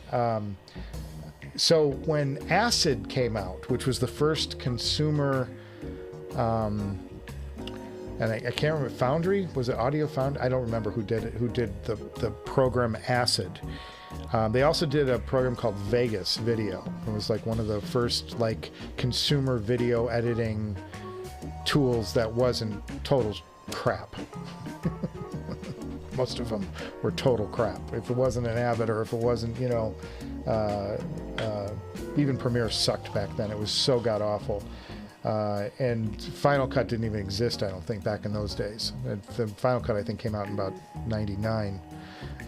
So when Acid came out, which was the first consumer... and I can't remember, Foundry? Was it Audio Foundry? I don't remember who did it. Who did the program Acid? They also did a program called Vegas Video. It was like one of the first like consumer video editing tools that wasn't total crap. Most of them were total crap. If it wasn't an Avid or if it wasn't, you know, even Premiere sucked back then. It was so god awful. And Final Cut didn't even exist, I don't think, back in those days. The Final Cut, I think, came out in about 99.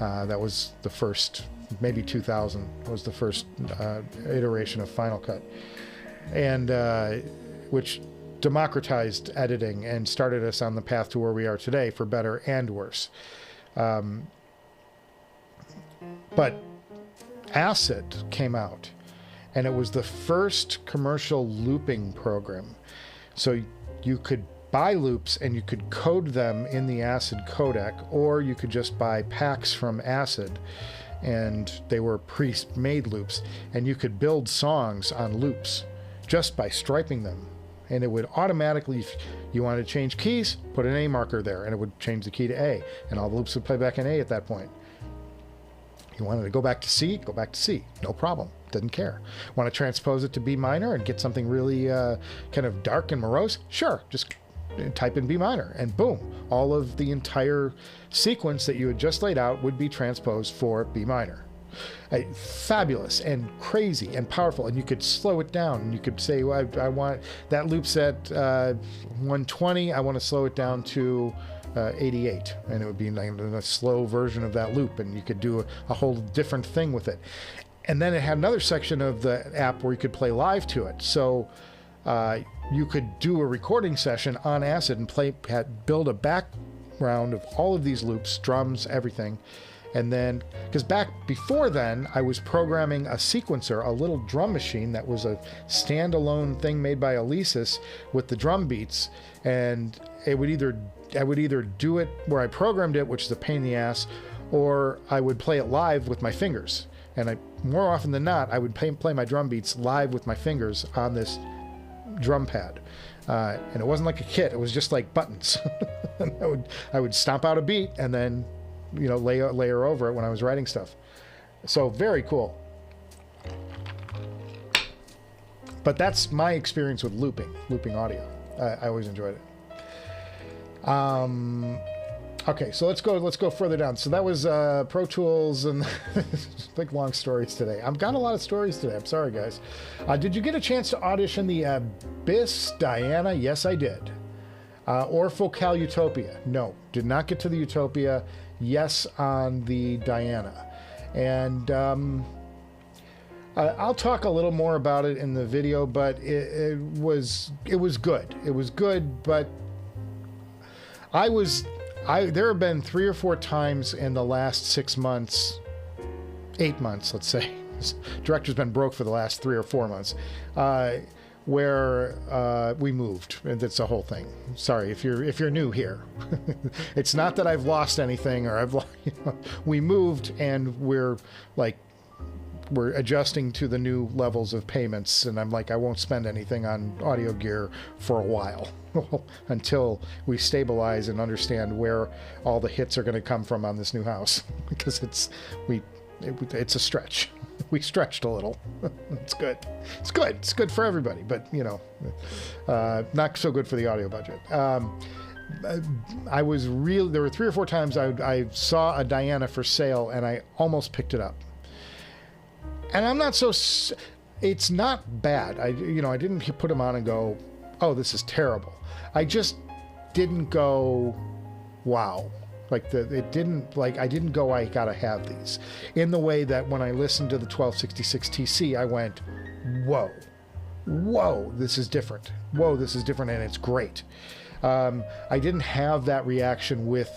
That was the first, maybe 2000 was the first iteration of Final Cut. And which democratized editing and started us on the path to where we are today, for better and worse. But Acid came out. And it was the first commercial looping program. So you could buy loops and you could code them in the Acid codec, or you could just buy packs from Acid, and they were pre-made loops, and you could build songs on loops just by striping them. And it would automatically, if you wanted to change keys, put an A marker there, and it would change the key to A, and all the loops would play back in A at that point. You wanted to go back to C, go back to C, no problem. Didn't care. Want to transpose it to B minor and get something really kind of dark and morose? Sure, just type in B minor, and boom, all of the entire sequence that you had just laid out would be transposed for B minor. Fabulous and crazy and powerful, and you could slow it down, and you could say, well, I want that loop's at 120, I want to slow it down to 88, and it would be like a slow version of that loop, and you could do a whole different thing with it. And then it had another section of the app where you could play live to it. So you could do a recording session on Acid and build a background of all of these loops, drums, everything. And then, because back before then, I was programming a sequencer, a little drum machine that was a standalone thing made by Alesis with the drum beats. And I would either do it where I programmed it, which is a pain in the ass, or I would play it live with my fingers. And more often than not, I would play my drum beats live with my fingers on this drum pad. And it wasn't like a kit, it was just like buttons. And I would stomp out a beat and then, you know, layer over it when I was writing stuff. So very cool. But that's my experience with looping audio. I always enjoyed it. Okay, so let's go further down. So that was Pro Tools and big long stories today. I've got a lot of stories today. I'm sorry, guys. Did you get a chance to audition the Abyss Diana? Yes, I did. Or Focal Utopia? No, did not get to the Utopia. Yes on the Diana. And I'll talk a little more about it in the video, but it was good. It was good, but there have been 3 or 4 times in the last 6 months, 8 months, let's say. This director's been broke for the last 3 or 4 months, where we moved, and that's the whole thing. Sorry if you're new here. It's not that I've lost anything, or we moved, and we're adjusting to the new levels of payments, and I'm like, I won't spend anything on audio gear for a while until we stabilize and understand where all the hits are going to come from on this new house, because it's a stretch. We stretched a little. It's good. It's good. It's good for everybody, but you know, not so good for the audio budget. There were 3 or 4 times I saw a Diana for sale and I almost picked it up. And I'm not so, it's not bad. I didn't put them on and go, oh, this is terrible. I just didn't go, wow. I didn't go, I gotta have these. In the way that when I listened to the 1266 TC, I went, whoa, this is different. Whoa, this is different, and it's great. I didn't have that reaction with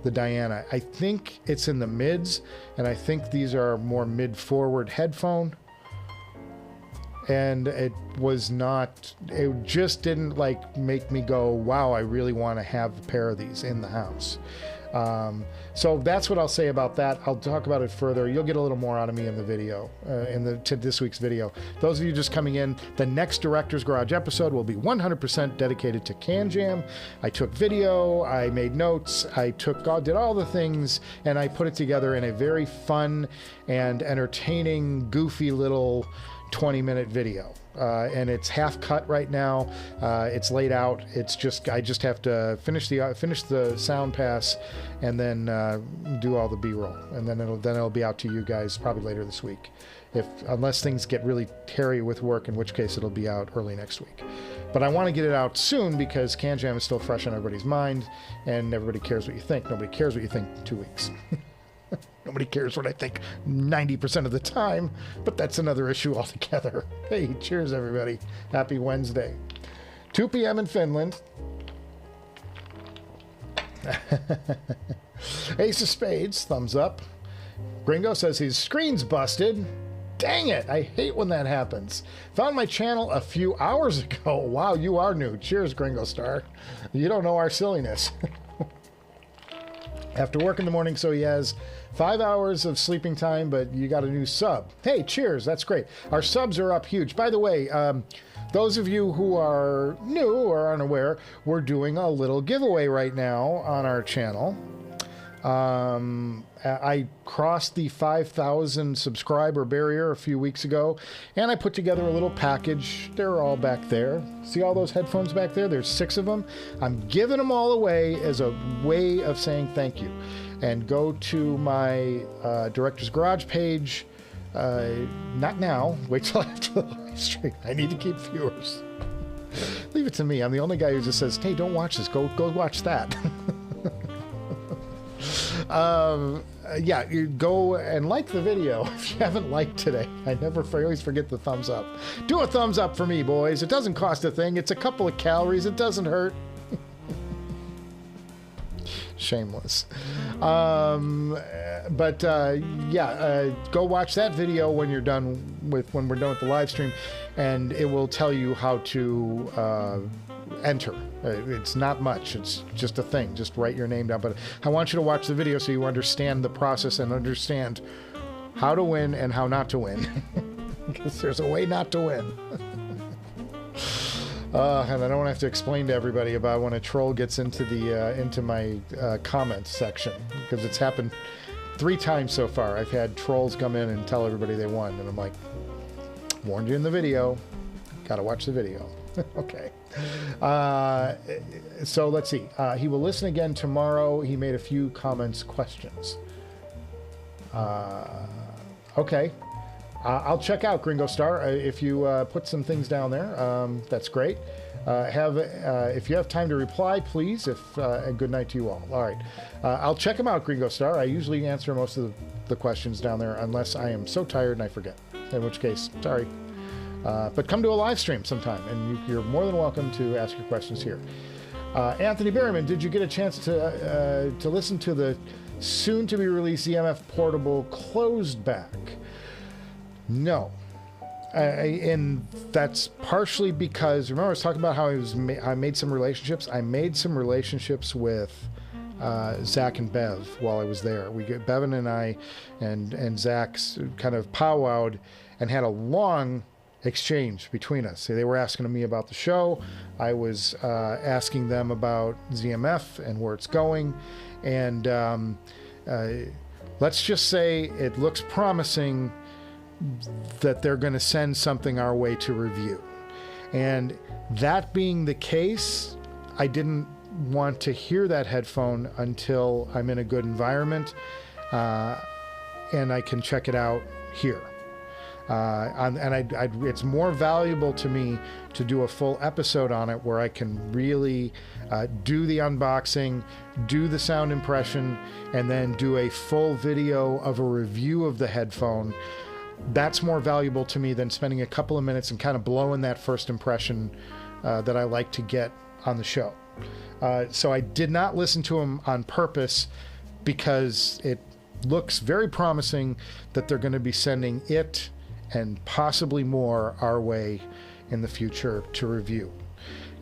the Diana. I think it's in the mids, and I think these are more mid-forward headphone. And it just didn't make me go, wow, I really want to have a pair of these in the house. So that's what I'll say about that. I'll talk about it further. You'll get a little more out of me in the video, to this week's video. Those of you just coming in, the next Director's Garage episode will be 100% dedicated to CanJam. I took video, I made notes, did all the things, and I put it together in a very fun and entertaining, goofy little 20-minute video. And it's half cut right now. It's laid out. I just have to finish the sound pass, and then do all the B-roll, and then it'll be out to you guys probably later this week, unless things get really hairy with work, in which case it'll be out early next week. But I want to get it out soon because CanJam is still fresh on everybody's mind, and everybody cares what you think. Nobody cares what you think in 2 weeks. Nobody cares what I think 90% of the time, but that's another issue altogether. Hey, cheers, everybody. Happy Wednesday. 2 p.m. in Finland. Ace of Spades, thumbs up. Gringo says his screen's busted. Dang it, I hate when that happens. Found my channel a few hours ago. Wow, you are new. Cheers, Gringo Star. You don't know our silliness. After work in the morning, so he has 5 hours of sleeping time, but you got a new sub. Hey, cheers, that's great. Our subs are up huge. By the way, those of you who are new or unaware, we're doing a little giveaway right now on our channel. I crossed the 5,000 subscriber barrier a few weeks ago, and I put together a little package. They're all back there. See all those headphones back there? There's 6 of them. I'm giving them all away as a way of saying thank you. And go to my Director's Garage page. Not now. Wait till after the live stream. I need to keep viewers. Leave it to me. I'm the only guy who just says, hey, don't watch this. Go watch that. Yeah, you go and like the video if you haven't liked today. I always forget the thumbs up. Do a thumbs up for me, boys. It doesn't cost a thing. It's a couple of calories. It doesn't hurt. Shameless. Yeah, go watch that video when we're done with the live stream, and it will tell you how to enter. It's not much. It's just a thing. Just write your name down. But I want you to watch the video so you understand the process and understand how to win and how not to win. Because there's a way not to win. And I don't have to explain to everybody about when a troll gets into the into my comments section, because it's happened 3 times so far. I've had trolls come in and tell everybody they won, and I'm like, warned you in the video, gotta watch the video. Okay. So let's see. He will listen again tomorrow. He made a few questions. Okay. I'll check out Gringo Star if you put some things down there. That's great. If you have time to reply, please. And good night to you all. All right. I'll check them out, Gringo Star. I usually answer most of the questions down there unless I am so tired and I forget. In which case, sorry. But come to a live stream sometime, and you're more than welcome to ask your questions here. Anthony Berryman, did you get a chance to listen to the soon-to-be-released EMF Portable closed back? No. And that's partially because, remember I was talking about how I made some relationships? I made some relationships with Zach and Bev while I was there. Bevan and I and Zach kind of powwowed and had a long exchange between us. They were asking me about the show. I was asking them about ZMF and where it's going. And let's just say it looks promising that they're going to send something our way to review. And that being the case, I didn't want to hear that headphone until I'm in a good environment and I can check it out here. It's more valuable to me to do a full episode on it where I can really do the unboxing, do the sound impression, and then do a full video of a review of the headphone. That's more valuable to me than spending a couple of minutes and kind of blowing that first impression that I like to get on the show. So I did not listen to them on purpose because it looks very promising that they're going to be sending it and possibly more our way in the future to review.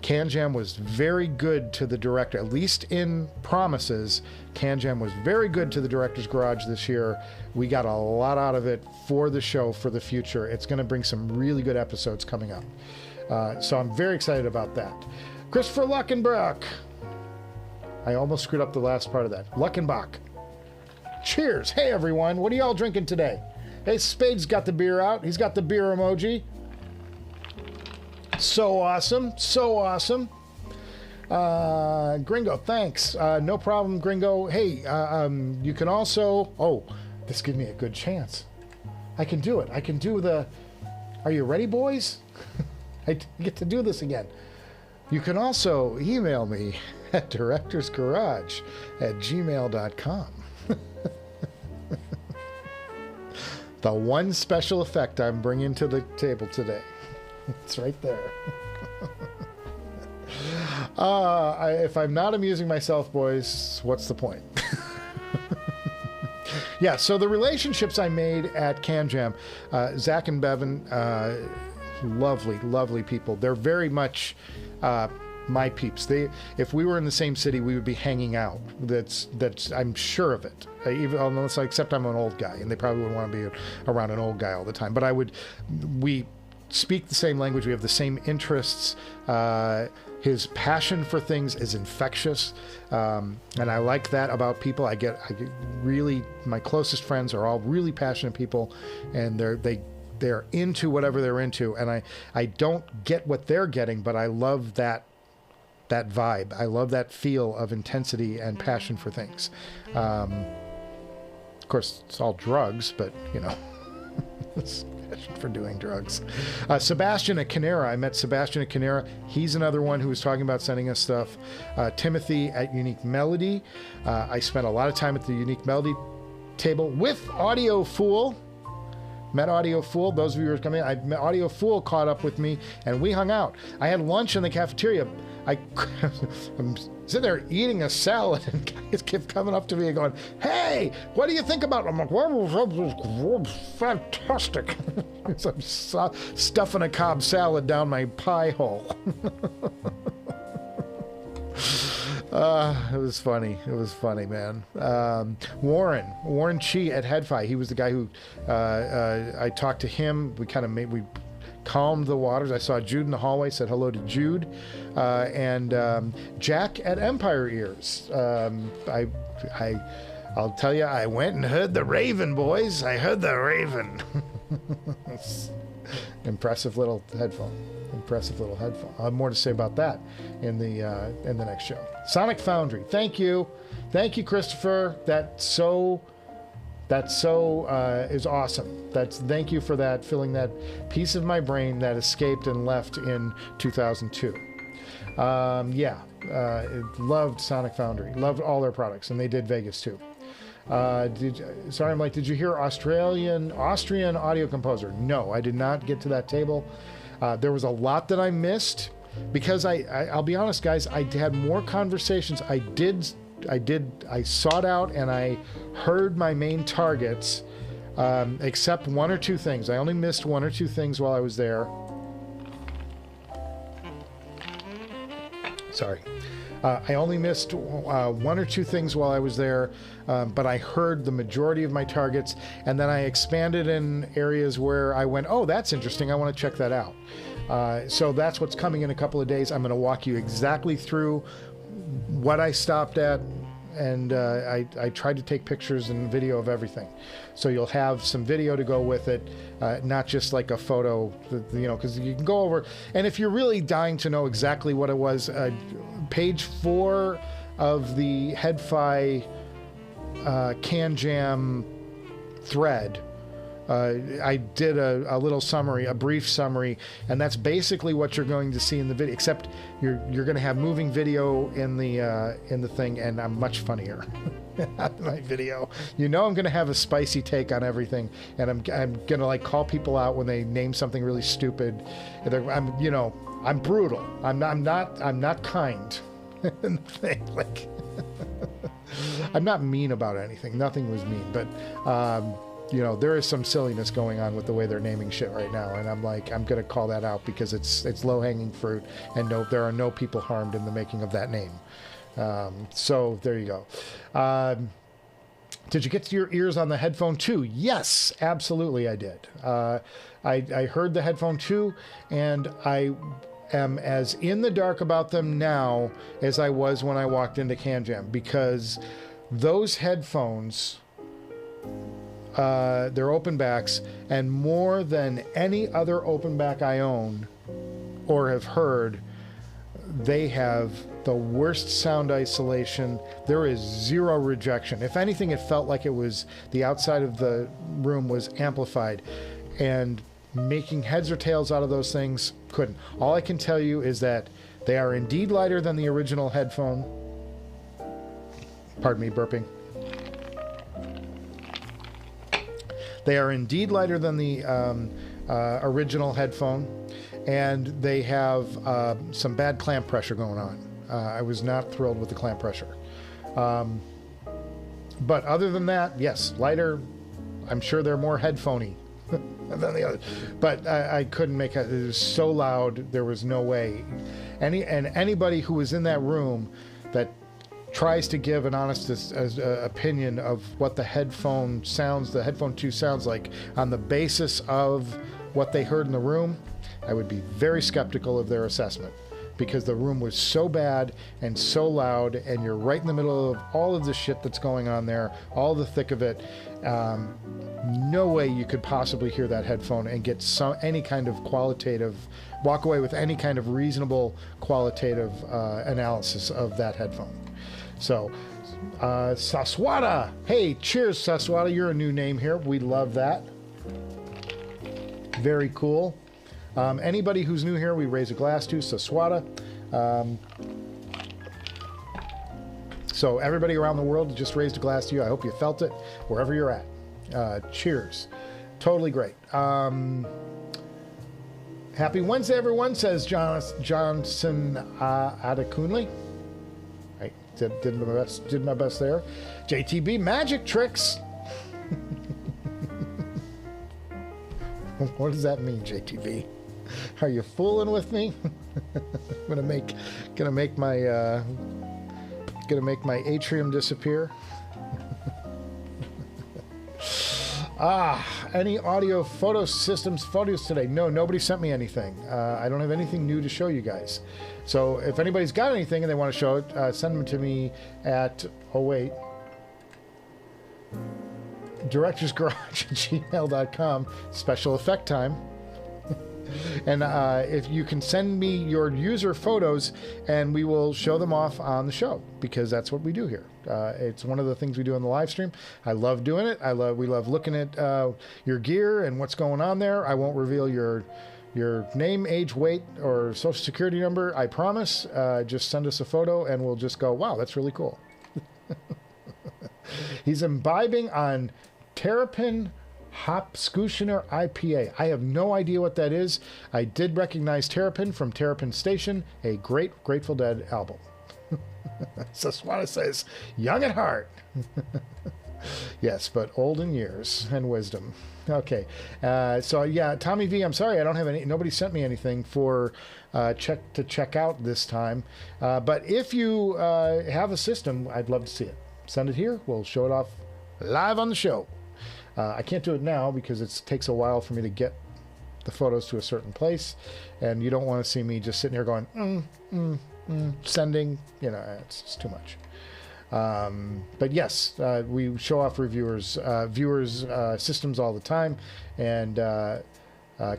CanJam was very good to the director, at least in promises. CanJam was very good to the Director's Garage this year. We got a lot out of it for the show for the future. It's going to bring some really good episodes coming up. So I'm very excited about that. Christopher Luckenbach. I almost screwed up the last part of that. Luckenbach. Cheers. Hey, everyone. What are y'all drinking today? Hey, Spade's got the beer out. He's got the beer emoji. So awesome. So awesome. Gringo, thanks. No problem, Gringo. Hey, you can also... Oh, this gives me a good chance. I can do it. I can do the... Are you ready, boys? I get to do this again. You can also email me at directorsgarage@gmail.com. The one special effect I'm bringing to the table today. It's right there. If I'm not amusing myself, boys, what's the point? Yeah, so the relationships I made at CanJam, Zach and Bevan, lovely, lovely people. They're very much my peeps. If we were in the same city, we would be hanging out. That's I'm sure of it. Except I'm an old guy, and they probably wouldn't want to be around an old guy all the time. But we speak the same language. We have the same interests. His passion for things is infectious, and I like that about people. I get really, my closest friends are all really passionate people, and they're into whatever they're into, and I don't get what they're getting, but I love that vibe. I love that feel of intensity and passion for things. Of course, it's all drugs, but you know, for doing drugs. Sebastian at Canera. I met Sebastian at Canera. He's another one who was talking about sending us stuff. Timothy at Unique Melody. I spent a lot of time at the Unique Melody table with Audio Fool. Met Audio Fool. Those of you who are coming in, Audio Fool caught up with me and we hung out. I had lunch in the cafeteria. I'm sitting there eating a salad and guys kept coming up to me and going, "Hey, what do you think about it?" I'm like, "Well, fantastic." So I'm stuffing a Cobb salad down my pie hole. It was funny. It was funny, man. Warren Chi at HeadFi. He was the guy who I talked to him. We calmed the waters. I saw Jude in the hallway, said hello to Jude. And Jack at Empire Ears. I'll tell you, I went and heard the Raven, boys. I heard the Raven. Impressive little headphone. Impressive little headphone. I'll have more to say about that in the next show. Sonic Foundry. Thank you, Christopher. That's so is awesome. Thank you for that, filling that piece of my brain that escaped and left in 2002. Loved Sonic Foundry. Loved all their products, and they did Vegas too. Sorry, I'm like, did you hear Austrian audio composer? No, I did not get to that table. There was a lot that I missed because I'll be honest, guys, I had more conversations. I sought out and I heard my main targets, except one or two things. I only missed one or two things while I was there. Sorry. I only missed one or two things while I was there, but I heard the majority of my targets, and then I expanded in areas where I went, oh, that's interesting, I want to check that out. So that's what's coming in a couple of days. I'm going to walk you exactly through what I stopped at, and I tried to take pictures and video of everything. So you'll have some video to go with it, not just like a photo, because you can go over. And if you're really dying to know exactly what it was, page 4 of the HeadFi CanJam thread, I did a little summary, a brief summary, and that's basically what you're going to see in the video, except you're going to have moving video in the thing, and I'm much funnier. My video, I'm going to have a spicy take on everything, and I'm going to like call people out when they name something really stupid. I'm brutal. I'm not kind. Like, I'm not mean about anything. Nothing was mean, but there is some silliness going on with the way they're naming shit right now, and I'm going to call that out because it's low-hanging fruit, and there are no people harmed in the making of that name. So there you go. Did you get to your ears on the headphone 2? Yes, absolutely I did. I heard the headphone 2, and I am as in the dark about them now as I was when I walked into CanJam, because those headphones, they're open backs, and more than any other open back I own or have heard, they have the worst sound isolation. There is zero rejection. If anything, it felt like it was the outside of the room was amplified, and making heads or tails out of those things couldn't. All I can tell you is that they are indeed lighter than the original headphone. Pardon me, burping. They are indeed lighter than the original headphone, and they have some bad clamp pressure going on. I was not thrilled with the clamp pressure. But other than that, yes, lighter. I'm sure they're more headphoney than the other. But I couldn't make it. It was so loud, there was no way. Anybody who was in that room that tries to give an honest opinion of what the headphone 2 sounds like on the basis of what they heard in the room, I would be very skeptical of their assessment, because the room was so bad and so loud, and you're right in the middle of all of the shit that's going on there, all the thick of it. No way you could possibly hear that headphone and get any kind of walk away with any kind of reasonable qualitative analysis of that headphone. So, Susvara. Hey, cheers, Susvara. You're a new name here. We love that. Very cool. Anybody who's new here, we raise a glass to Susvara. So everybody around the world just raised a glass to you. I hope you felt it wherever you're at. Cheers. Totally great. Happy Wednesday, everyone, says Johnson Adekunle. I did my best there. JTB Magic Tricks. What does that mean, JTB? Are you fooling with me? gonna make my atrium disappear. Any audio photo systems photos today? No, nobody sent me anything. I don't have anything new to show you guys. So if anybody's got anything and they want to show it, send them to me at, directorsgarage@gmail.com. Special effect time. And if you can send me your user photos and we will show them off on the show, because that's what we do here. It's one of the things we do on the live stream. I love doing it. We love looking at your gear and what's going on there. I won't reveal your name, age, weight, or social security number, I promise. Just send us a photo and we'll just go, wow, that's really cool. He's imbibing on Terrapin Hopskuchener IPA. I have no idea what that is. I did recognize Terrapin from Terrapin Station, a great Grateful Dead album. Susvara says, young at heart. Yes, but old in years and wisdom. Okay. So yeah, Tommy V, I'm sorry I don't have nobody sent me anything for check out this time. But if you have a system, I'd love to see it. Send it here. We'll show it off live on the show. I can't do it now because it takes a while for me to get the photos to a certain place, and you don't want to see me just sitting here going, sending, it's just too much. But yes, we show off viewers' systems all the time, and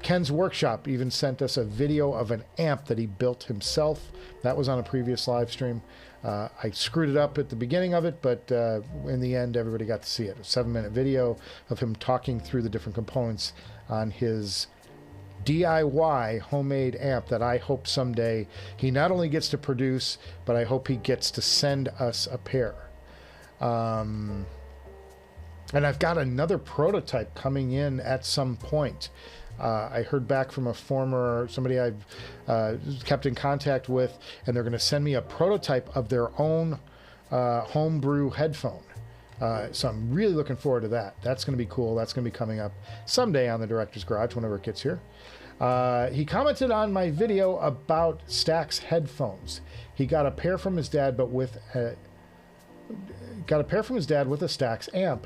Ken's Workshop even sent us a video of an amp that he built himself. That was on a previous live stream. I screwed it up at the beginning of it, but in the end, everybody got to see it. A 7-minute video of him talking through the different components on his DIY homemade amp that I hope someday he not only gets to produce, but I hope he gets to send us a pair. And I've got another prototype coming in at some point. I heard back from somebody I've kept in contact with, and they're going to send me a prototype of their own homebrew headphone. So I'm really looking forward to that. That's going to be cool. That's going to be coming up someday on the Director's Garage whenever it gets here. He commented on my video about Stax headphones. He got a pair from his dad, but with a Stax amp.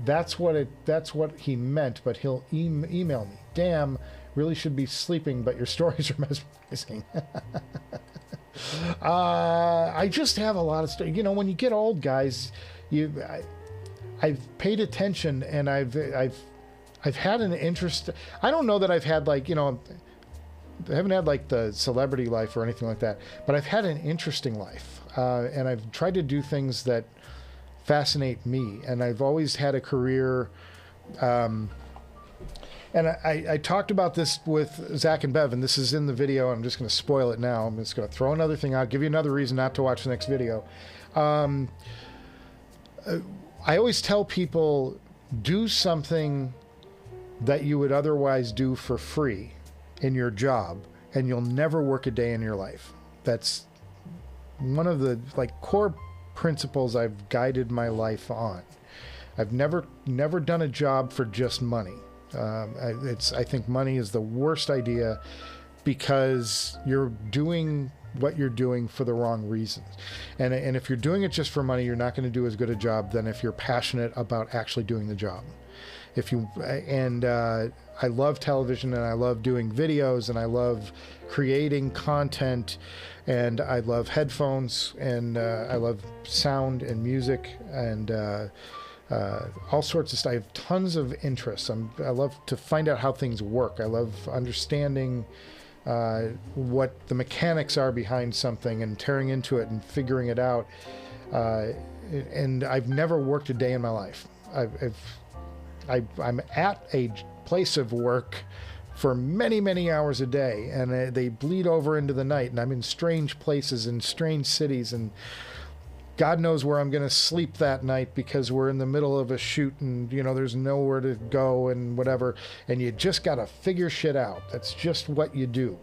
That's what he meant, but he'll email me. Damn, really should be sleeping, but your stories are mesmerizing. I just have a lot of stuff. When you get old, guys, I've paid attention, and I've had an interest. I don't know that I've had I haven't had the celebrity life or anything like that, but I've had an interesting life, and I've tried to do things that fascinate me, and I've always had a career. And I talked about this with Zach and Bev, and this is in the video. I'm just going to spoil it now. I'm just going to throw another thing out, give you another reason not to watch the next video. I always tell people, do something that you would otherwise do for free in your job, and you'll never work a day in your life. That's one of the core principles I've guided my life on. I've never done a job for just money. I think money is the worst idea, because you're doing what you're doing for the wrong reasons. And if you're doing it just for money, you're not going to do as good a job than if you're passionate about actually doing the job. I love television, and I love doing videos, and I love creating content, and I love headphones, and I love sound and music, and all sorts of stuff. I have tons of interests. I love to find out how things work. I love understanding what the mechanics are behind something, and tearing into it and figuring it out. And I've never worked a day in my life. I'm at a place of work for many, many hours a day, and they bleed over into the night, and I'm in strange places in strange cities, and God knows where I'm going to sleep that night because we're in the middle of a shoot and, there's nowhere to go and whatever. And you just got to figure shit out. That's just what you do.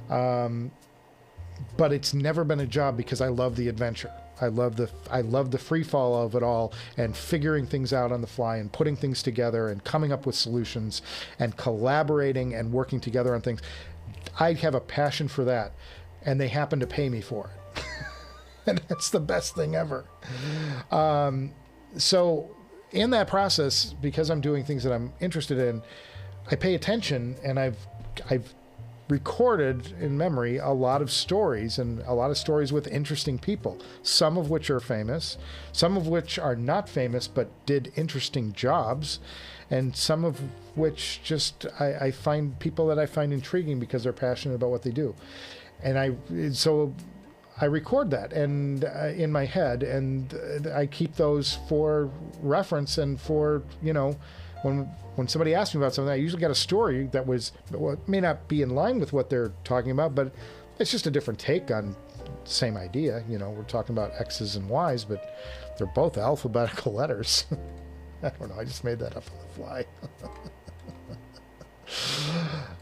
But it's never been a job because I love the adventure. I love the free fall of it all and figuring things out on the fly and putting things together and coming up with solutions and collaborating and working together on things. I have a passion for that, and they happen to pay me for it. And that's the best thing ever. So in that process, because I'm doing things that I'm interested in, I pay attention, and I've recorded in memory a lot of stories, and a lot of stories with interesting people, some of which are famous, some of which are not famous but did interesting jobs, and some of which just I find people that I find intriguing because they're passionate about what they do. And so I record that and in my head, and I keep those for reference and for, when somebody asks me about something, I usually got a story that may not be in line with what they're talking about, but it's just a different take on the same idea. We're talking about X's and Y's, but they're both alphabetical letters. I don't know. I just made that up on the fly.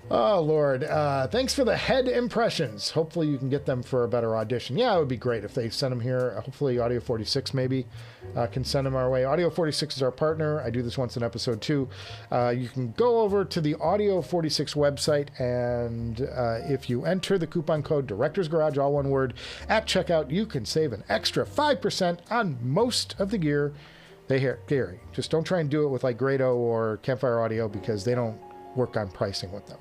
Oh, Lord. Thanks for the head impressions. Hopefully you can get them for a better audition. Yeah, it would be great if they sent them here. Hopefully Audio 46 maybe can send them our way. Audio 46 is our partner. I do this once in episode 2. You can go over to the Audio 46 website, and if you enter the coupon code Director's Garage, all one word, at checkout, you can save an extra 5% on most of the gear they carry. Just don't try and do it with like Grado or Campfire Audio because they don't work on pricing with them.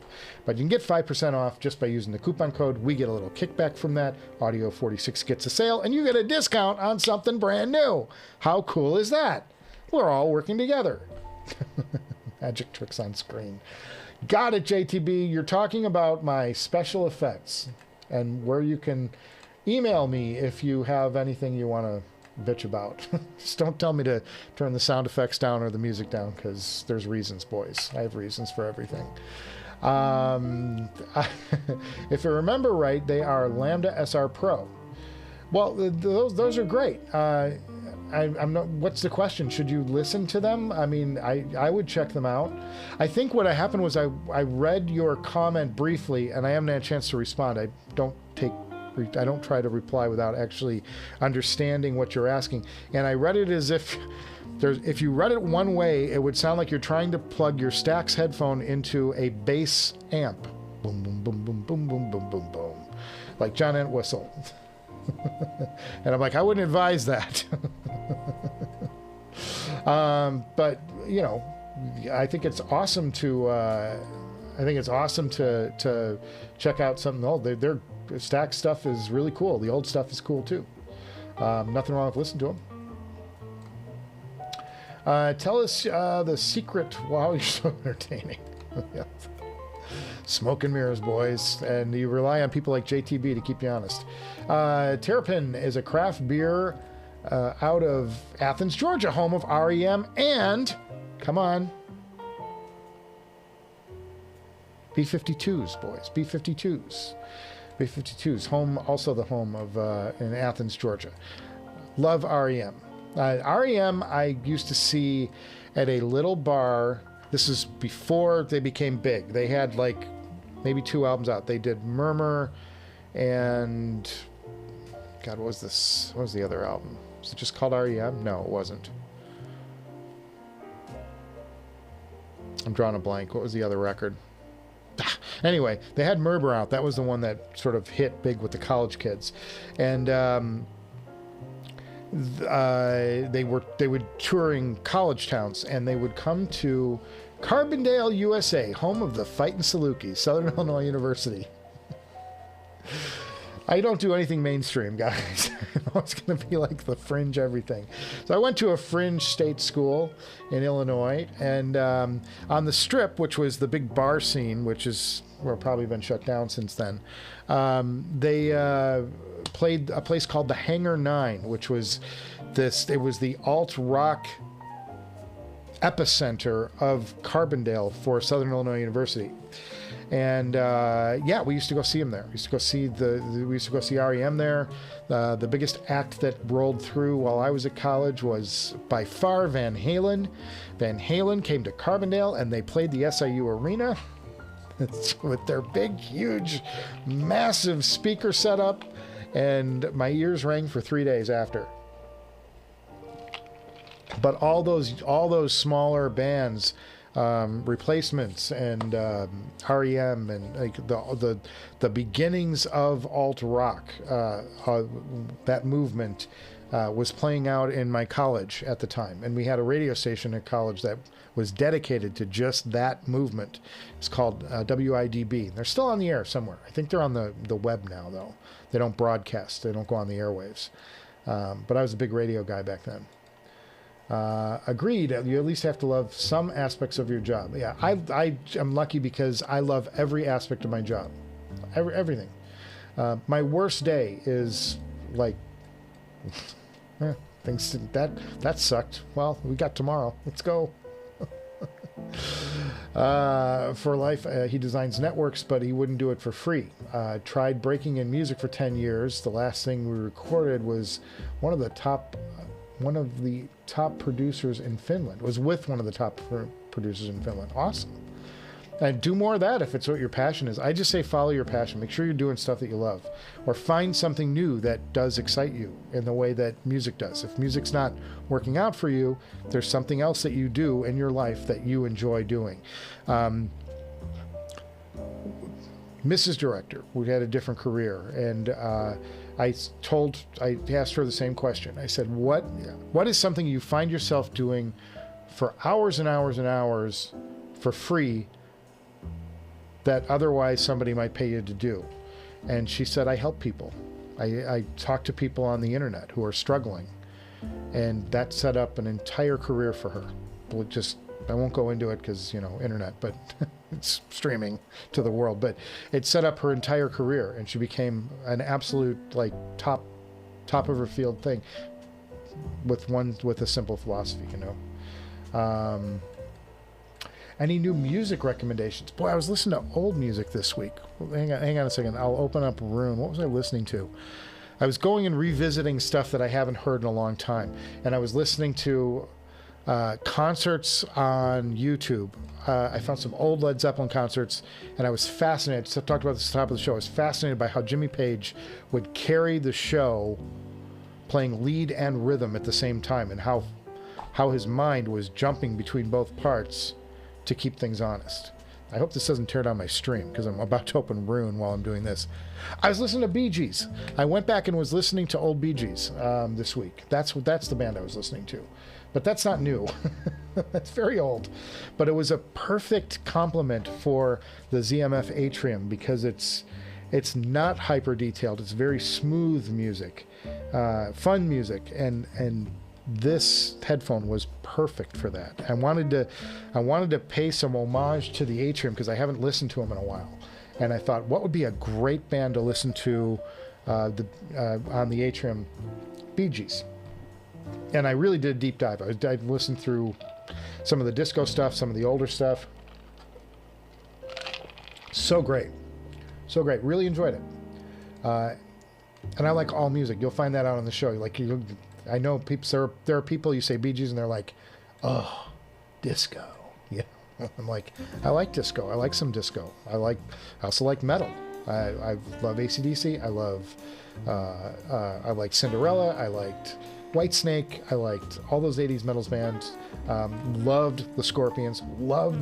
But you can get 5% off just by using the coupon code. We get a little kickback from that. Audio 46 gets a sale, and you get a discount on something brand new. How cool is that? We're all working together. Magic tricks on screen. Got it, JTB. You're talking about my special effects and where you can email me if you have anything you want to bitch about. Just don't tell me to turn the sound effects down or the music down, because there's reasons, boys. I have reasons for everything. If I remember right, they are Lambda SR Pro. Well, those are great. I'm not. What's the question? Should you listen to them? I mean, I would check them out. I think what happened was I read your comment briefly, and I haven't had a chance to respond. I don't try to reply without actually understanding what you're asking. And I read it as if you read it one way, it would sound like you're trying to plug your Stax headphone into a bass amp. Boom, boom, boom, boom, boom, boom, boom, boom, boom. Like John Entwistle. And I'm like, I wouldn't advise that. But, I think it's awesome to check out something old. Their Stax stuff is really cool. The old stuff is cool too. Nothing wrong with listening to them. Tell us the secret. Wow, you're so entertaining. Yeah. Smoke and mirrors, boys. And you rely on people like JTB to keep you honest. Terrapin is a craft beer out of Athens, Georgia, home of REM and, come on, B-52s, boys. B-52s. B-52s, also the home of in Athens, Georgia. Love REM. REM I used to see at a little bar. This is before they became big. They had like maybe 2 albums out. They did Murmur and, God, what was this? What was the other album? Was it just called REM? No, it wasn't. I'm drawing a blank. What was the other record? Anyway, they had Murmur out. That was the one that sort of hit big with the college kids. And they were touring college towns, and they would come to Carbondale, USA, home of the Fightin' Salukis, Southern Illinois University. I don't do anything mainstream, guys. It's going to be like the fringe everything. So I went to a fringe state school in Illinois, and on the Strip, which was the big bar scene, which is probably been shut down since then, they played a place called the Hangar 9, which was it was the alt rock epicenter of Carbondale for Southern Illinois University. And yeah, we used to go see him there. We used to go see REM there. The biggest act that rolled through while I was at college was by far Van Halen. Van Halen came to Carbondale and they played the SIU Arena with their big, huge, massive speaker setup, and my ears rang for 3 days after. But all those smaller bands, Replacements and REM and like the beginnings of alt rock, that movement was playing out in my college at the time, and we had a radio station at college that was dedicated to just that movement. It's called WIDB. They're still on the air somewhere. I think they're on the web now, though. They don't broadcast. They don't go on the airwaves. But I was a big radio guy back then. Agreed. You at least have to love some aspects of your job. Yeah, I am lucky because I love every aspect of my job. Everything. My worst day is like, things that sucked. Well, we got tomorrow. Let's go. For life, he designs networks, but he wouldn't do it for free. Tried breaking in music for 10 years. The last thing we recorded was one of the top producers in Finland. It was with one of the top producers in Finland. Awesome. And do more of that if it's what your passion is. I just say follow your passion. Make sure you're doing stuff that you love. Or find something new that does excite you in the way that music does. If music's not working out for you, there's something else that you do in your life that you enjoy doing. Mrs. Director, we had a different career, and I asked her the same question. I said, what is something you find yourself doing for hours and hours and hours for free that otherwise somebody might pay you to do? And she said, I help people. I talk to people on the internet who are struggling. And that set up an entire career for her. I won't go into it because, internet, but it's streaming to the world. But it set up her entire career, and she became an absolute, top of her field thing with a simple philosophy, Any new music recommendations? Boy, I was listening to old music this week. Hang on a second. I'll open up Rune. What was I listening to? I was going and revisiting stuff that I haven't heard in a long time. And I was listening to concerts on YouTube. I found some old Led Zeppelin concerts, and I was fascinated. I talked about this at the top of the show. I was fascinated by how Jimmy Page would carry the show playing lead and rhythm at the same time, and how his mind was jumping between both parts to keep things honest. I hope this doesn't tear down my stream because I'm about to open Rune while I'm doing this. I was listening to Bee Gees. I went back and was listening to old Bee Gees this week. That's the band I was listening to. But that's not new. That's very old. But it was a perfect complement for the ZMF Atrium because it's not hyper detailed. It's very smooth music, fun music, and this headphone was perfect for that. I wanted to pay some homage to the Atrium because I haven't listened to them in a while, and I thought, what would be a great band to listen to on the Atrium? Bee Gees. And I really did a deep dive. I listened through some of the disco stuff, some of the older stuff. So great. Really enjoyed it. And I like all music. You'll find that out on the show. I know people. There are people, you say Bee Gees and they're like, oh, disco. Yeah. I'm like, I like disco. I like some disco. I also like metal. I love AC/DC. I like Cinderella. I liked Whitesnake. I liked all those 80s metals bands. Loved the Scorpions. One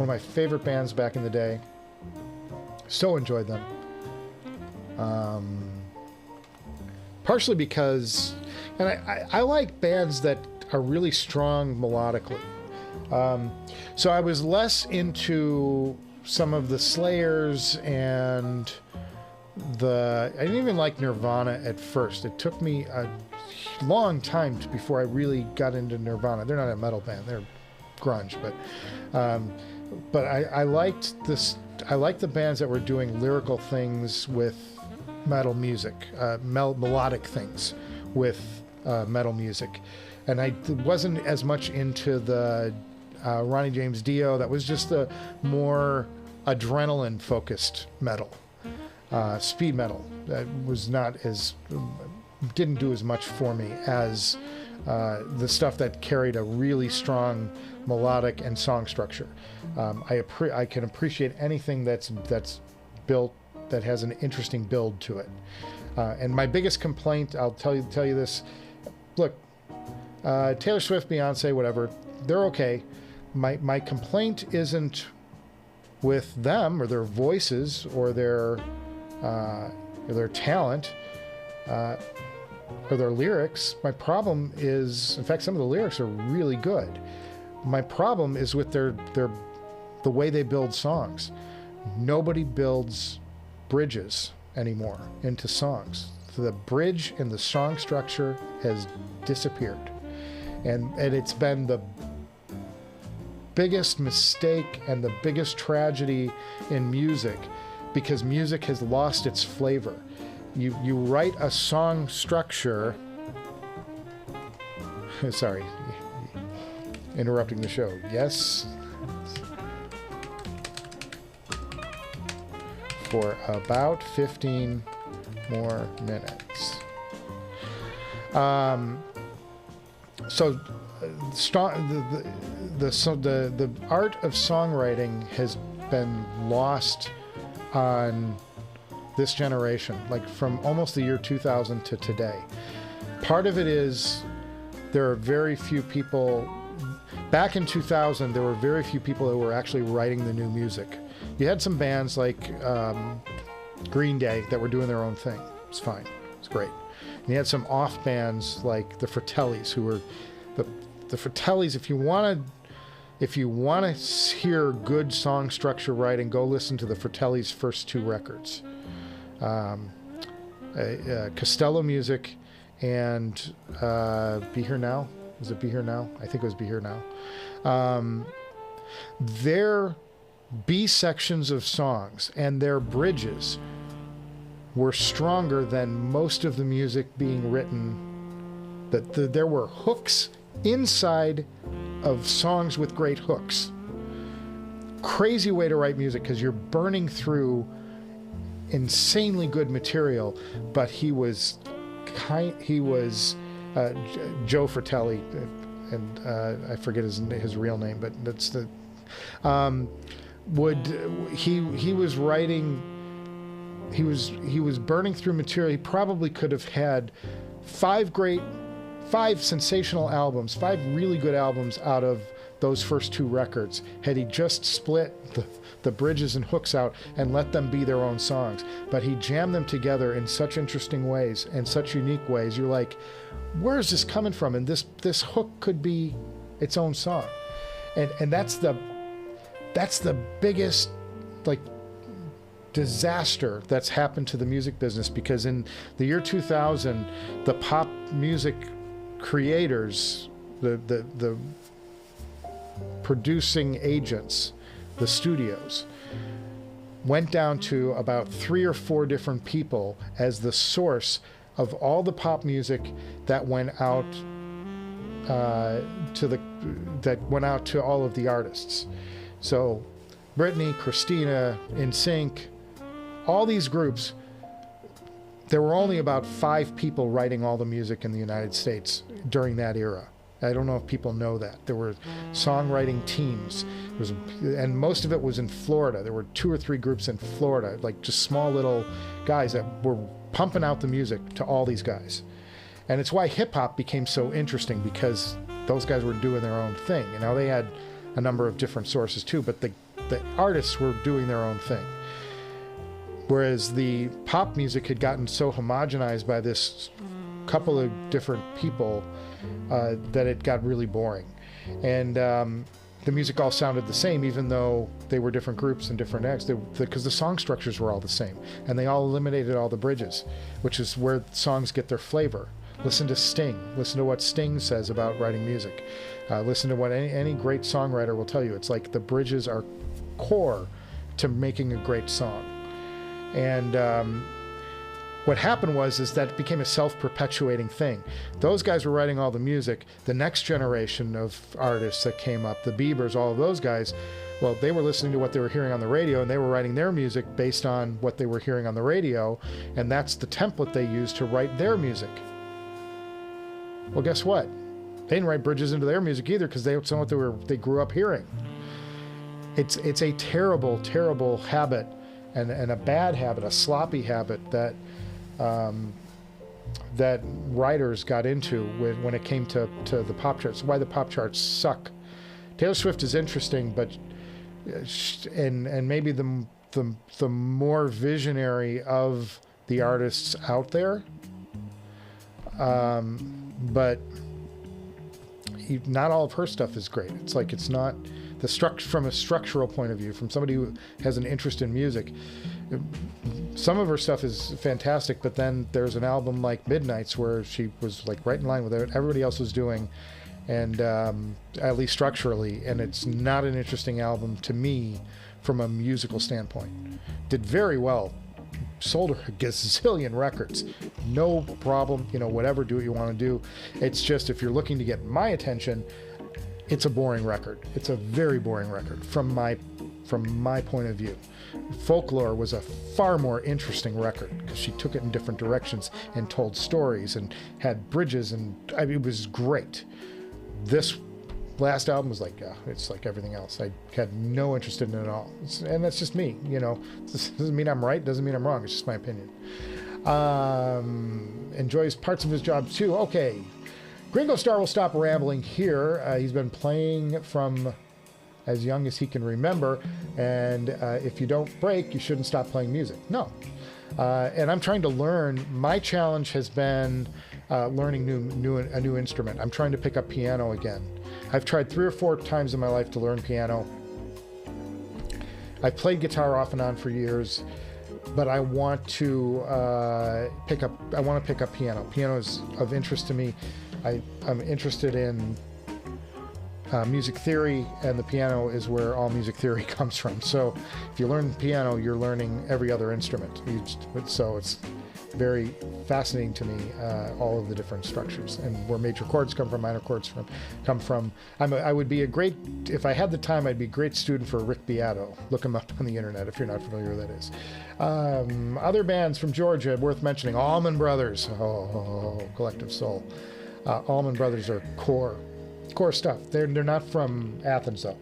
of my favorite bands back in the day. So enjoyed them. Partially because, and I like bands that are really strong melodically. So I was less into some of the Slayers and I didn't even like Nirvana at first. It took me a long time before I really got into Nirvana. They're not a metal band; they're grunge. But I liked this. I liked the bands that were doing lyrical things with metal music, melodic things with metal music. and I wasn't as much into the Ronnie James Dio. That was just the more adrenaline focused metal, speed metal. That was not as, didn't do as much for me as the stuff that carried a really strong melodic and song structure. I can appreciate anything that's built that has an interesting build to it. And my biggest complaint, I'll tell you this. Look, Taylor Swift, Beyonce, whatever, they're okay. My complaint isn't with them or their voices or their talent or their lyrics. My problem is, in fact, some of the lyrics are really good. My problem is with the way they build songs. Nobody builds bridges anymore into songs. The bridge and the song structure has disappeared. And it's been the biggest mistake and the biggest tragedy in music, because music has lost its flavor. You write a song structure. Sorry, interrupting the show. Yes. For about 15 more minutes. So the art of songwriting has been lost on this generation, like from almost the year 2000 to today. Part of it is there are very few people. Back in 2000, there were very few people who were actually writing the new music. You had some bands like Green Day that were doing their own thing. It's fine. It's great. And you had some off bands like the Fratellis, who were the Fratellis. If you want to hear good song structure writing, go listen to the Fratellis' first two records, Costello Music and Be Here Now. Was it Be Here Now? I think it was Be Here Now. Their B sections of songs and their bridges were stronger than most of the music being written. There were hooks inside of songs with great hooks. Crazy way to write music, because you're burning through insanely good material. But he was Joe Fratelli, and I forget his real name, but that's the he was writing. He was burning through material. He probably could have had five sensational albums, 5 really good albums out of those first 2 records, had he just split the bridges and hooks out and let them be their own songs. But he jammed them together in such interesting ways and such unique ways. You're like, where is this coming from? And this hook could be its own song. And that's the biggest, like, disaster that's happened to the music business, because in the year 2000, the pop music creators, the producing agents, the studios, went down to about 3 or 4 different people as the source of all the pop music that went out to all of the artists. So Britney, Christina, NSYNC, all these groups, there were only about 5 people writing all the music in the United States during that era. I don't know if people know that. There were songwriting teams. And most of it was in Florida. There were 2 or 3 groups in Florida, like just small little guys that were pumping out the music to all these guys. And it's why hip-hop became so interesting, because those guys were doing their own thing. You know, they had a number of different sources too, but the artists were doing their own thing. Whereas the pop music had gotten so homogenized by this couple of different people that it got really boring. And the music all sounded the same, even though they were different groups and different acts, because the song structures were all the same. And they all eliminated all the bridges, which is where songs get their flavor. Listen to Sting. Listen to what Sting says about writing music. Listen to what any great songwriter will tell you. It's like the bridges are core to making a great song. And what happened is that it became a self-perpetuating thing. Those guys were writing all the music. The next generation of artists that came up, the Biebers, all of those guys, well, they were listening to what they were hearing on the radio, and they were writing their music based on what they were hearing on the radio, and that's the template they used to write their music. Well, guess what? They didn't write bridges into their music either, because that's what they grew up hearing. It's a terrible, terrible habit, and a bad habit, a sloppy habit that that writers got into when it came to the pop charts. Why the pop charts suck. Taylor Swift is interesting, but and maybe the more visionary of the artists out there, but not all of her stuff is great. It's like it's not from a structural point of view, from somebody who has an interest in music. Some of her stuff is fantastic, but then there's an album like Midnights where she was like right in line with what everybody else was doing, and at least structurally, and it's not an interesting album to me from a musical standpoint. Did very well, sold a gazillion records, no problem, whatever, do what you want to do. It's just, if you're looking to get my attention, it's a boring record. It's a very boring record from my point of view. Folklore was a far more interesting record because she took it in different directions and told stories and had bridges, and it was great. This last album was like, it's like everything else. I had no interest in it at all. And that's just me, This doesn't mean I'm right, doesn't mean I'm wrong. It's just my opinion. Enjoys parts of his job too. Okay. Gringo Star will stop rambling here. He's been playing from as young as he can remember, and if you don't break, you shouldn't stop playing music. No. And I'm trying to learn. My challenge has been learning a new instrument. I'm trying to pick up piano again. I've tried 3 or 4 times in my life to learn piano. I've played guitar off and on for years, but I want to pick up piano. Piano is of interest to me. I'm interested in music theory, and the piano is where all music theory comes from. So if you learn piano, you're learning every other instrument. So it's very fascinating to me, all of the different structures and where major chords come from, minor chords come from. I would be if I had the time, I'd be a great student for Rick Beato. Look him up on the internet if you're not familiar with who that is. Other bands from Georgia worth mentioning: Allman Brothers, Collective Soul. Allman Brothers are core stuff. They're not from Athens though,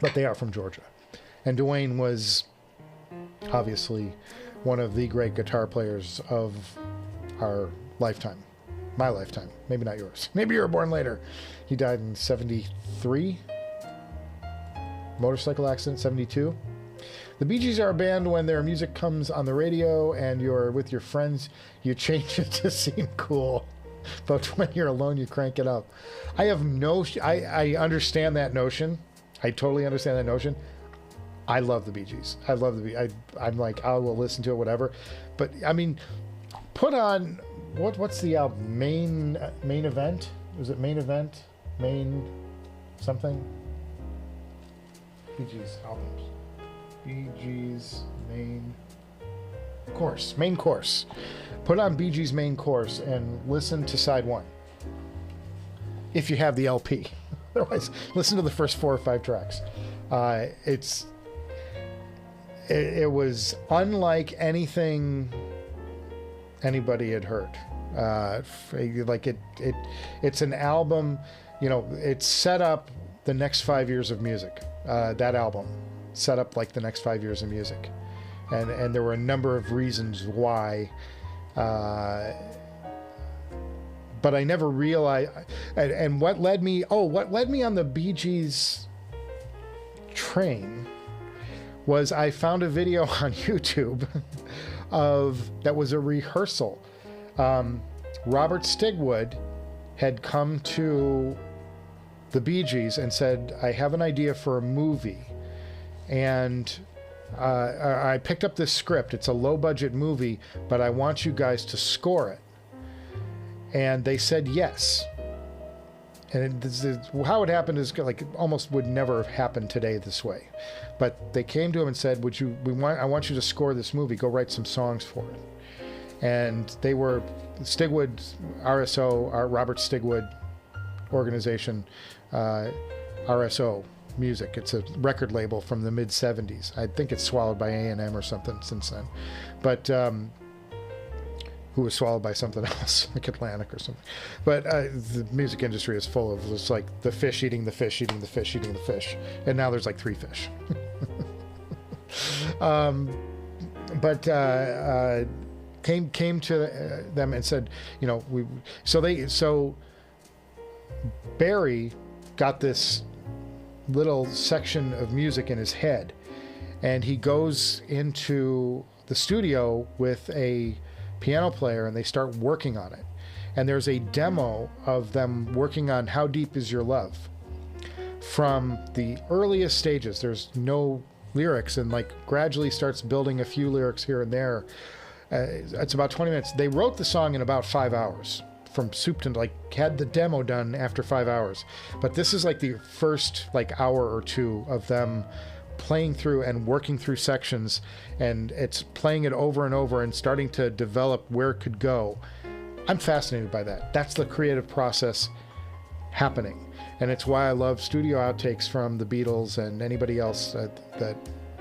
but they are from Georgia. And Dwayne was obviously one of the great guitar players of our lifetime. My lifetime. Maybe not yours. Maybe you were born later. He died in 73. Motorcycle accident, 72. The Bee Gees are a band when their music comes on the radio and you're with your friends, you change it to seem cool. But when you're alone, you crank it up. I understand that notion. I totally understand that notion. I love the Bee Gees. I love the Bee Gees. I'm like, I will listen to it, whatever. But I mean, put on what's the album? Main Event? Was it Main Event? Main something? Bee Gees albums. Bee Gees Main Course. Put on Bee Gees Main Course and listen to side 1. If you have the LP. Otherwise, listen to the first 4 or 5 tracks. It was unlike anything anybody had heard. It's an album, it set up the next 5 years of music. That album set up like the next 5 years of music. And there were a number of reasons why, but I never realized, and what led me on the Bee Gees train was I found a video on YouTube that was a rehearsal. Robert Stigwood had come to the Bee Gees and said, I have an idea for a movie. And I picked up this script. It's a low-budget movie, but I want you guys to score it. And they said yes. and how it happened is like almost would never have happened today this way. But they came to him and said, I want you to score this movie. Go write some songs for it. And they were Stigwood, RSO, Robert Stigwood organization, RSO Music. It's a record label from the mid 70s. I think it's swallowed by A&M or something since then. But who was swallowed by something else, like Atlantic or something. But the music industry is full of just like the fish eating the fish, eating the fish, eating the fish. And now there's like 3 fish. Came to them and said, you know, so Barry got this little section of music in his head, and he goes into the studio with a piano player and they start working on it. And there's a demo of them working on How Deep Is Your Love from the earliest stages. There's no lyrics, and like gradually starts building a few lyrics here and there. It's about 20 minutes. They wrote the song in about 5 hours from soup to, like, had the demo done after 5 hours. But this is like the first like hour or two of them playing through and working through sections, and it's playing it over and over and starting to develop where it could go. I'm fascinated by that. That's the creative process happening, and it's why I love studio outtakes from the Beatles and anybody else. That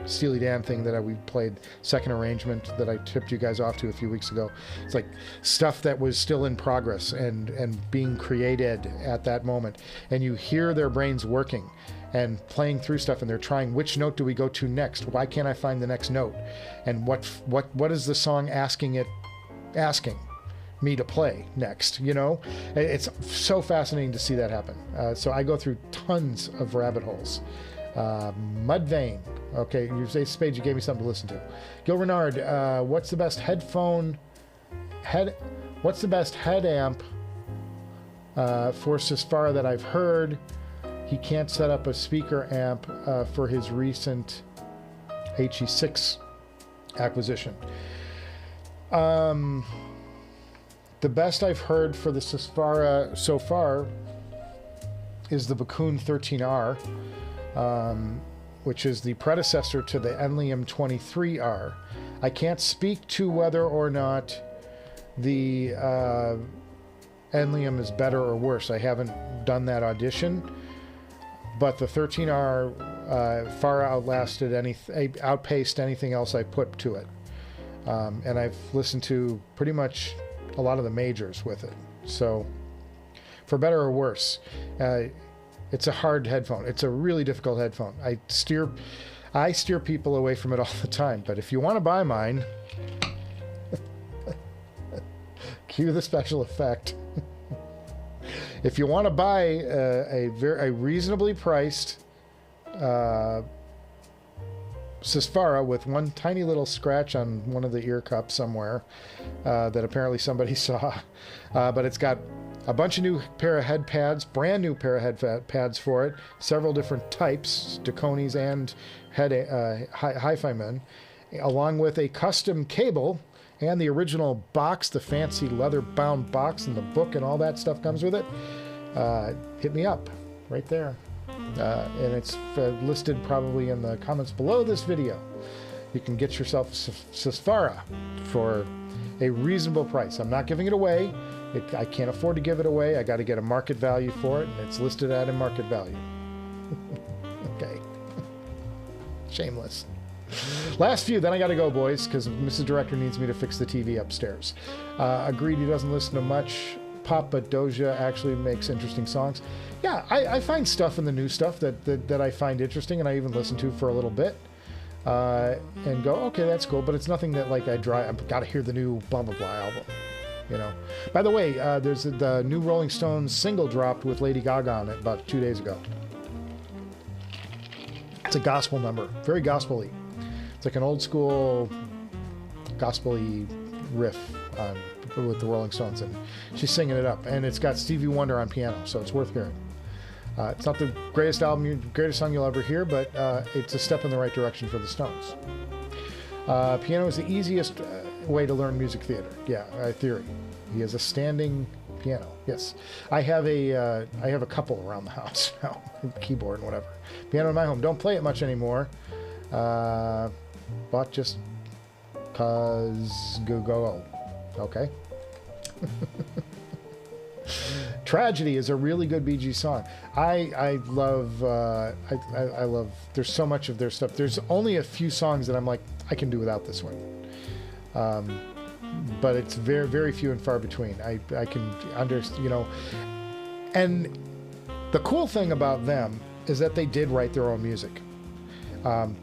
Steely Dan thing that we played, second arrangement that I tipped you guys off to a few weeks ago. It's like stuff that was still in progress and being created at that moment, and you hear their brains working and playing through stuff, and they're trying, which note do we go to next? Why can't I find the next note? And what is the song asking me to play next? You know, it's so fascinating to see that happen. So I go through tons of rabbit holes. Mudvayne. Okay, Ace Spade, you gave me something to listen to. Gil Renard, what's the best headamp for Susvara that I've heard? He can't set up a speaker amp for his recent HE6 acquisition. The best I've heard for the Susvara so far is the Bakun 13R, which is the predecessor to the Enlium 23R. I can't speak to whether or not the Enlium is better or worse. I haven't done that audition, but the 13R far outpaced anything else I put to it. And I've listened to pretty much a lot of the majors with it. So, for better or worse, it's a hard headphone. It's a really difficult headphone. I steer people away from it all the time. But if you want to buy mine, cue the special effect. If you want to buy a reasonably priced Susvara with one tiny little scratch on one of the ear cups somewhere that apparently somebody saw, but it's got a bunch of new pair of head pads, brand new pair of head pads for it, several different types, Daconis and HiFiman, along with a custom cable and the original box, the fancy leather-bound box and the book and all that stuff comes with it. Hit me up right there. And it's listed probably in the comments below this video. You can get yourself a Susvara for a reasonable price. I'm not giving it away. I can't afford to give it away. I got to get a market value for it, and it's listed at a market value. Okay. Shameless. Last few, then I got to go, boys, because Mrs. Director needs me to fix the TV upstairs. Agreed, he doesn't listen to much pop, but Doja actually makes interesting songs. Yeah, I find stuff in the new stuff that I find interesting, and I even listen to for a little bit, and go, okay, that's cool, but it's nothing that, like, I've got to hear the new blah, blah, blah album. You know. By the way, there's the new Rolling Stones single dropped with Lady Gaga on it about 2 days ago. It's a gospel number, very gospel-y. It's like an old school gospel-y riff with the Rolling Stones, and she's singing it up. And it's got Stevie Wonder on piano, so it's worth hearing. It's not the greatest song you'll ever hear, but it's a step in the right direction for the Stones. Piano is the easiest way to learn music theater. Yeah, theory. He has a standing piano. Yes, I have a couple around the house now, keyboard and whatever. Piano in my home. Don't play it much anymore. But just cause go. Okay. Tragedy is a really good Bee Gees song. I love there's so much of their stuff. There's only a few songs that I'm like, I can do without this one. But it's very, very few and far between. I can understand, you know. And the cool thing about them is that they did write their own music.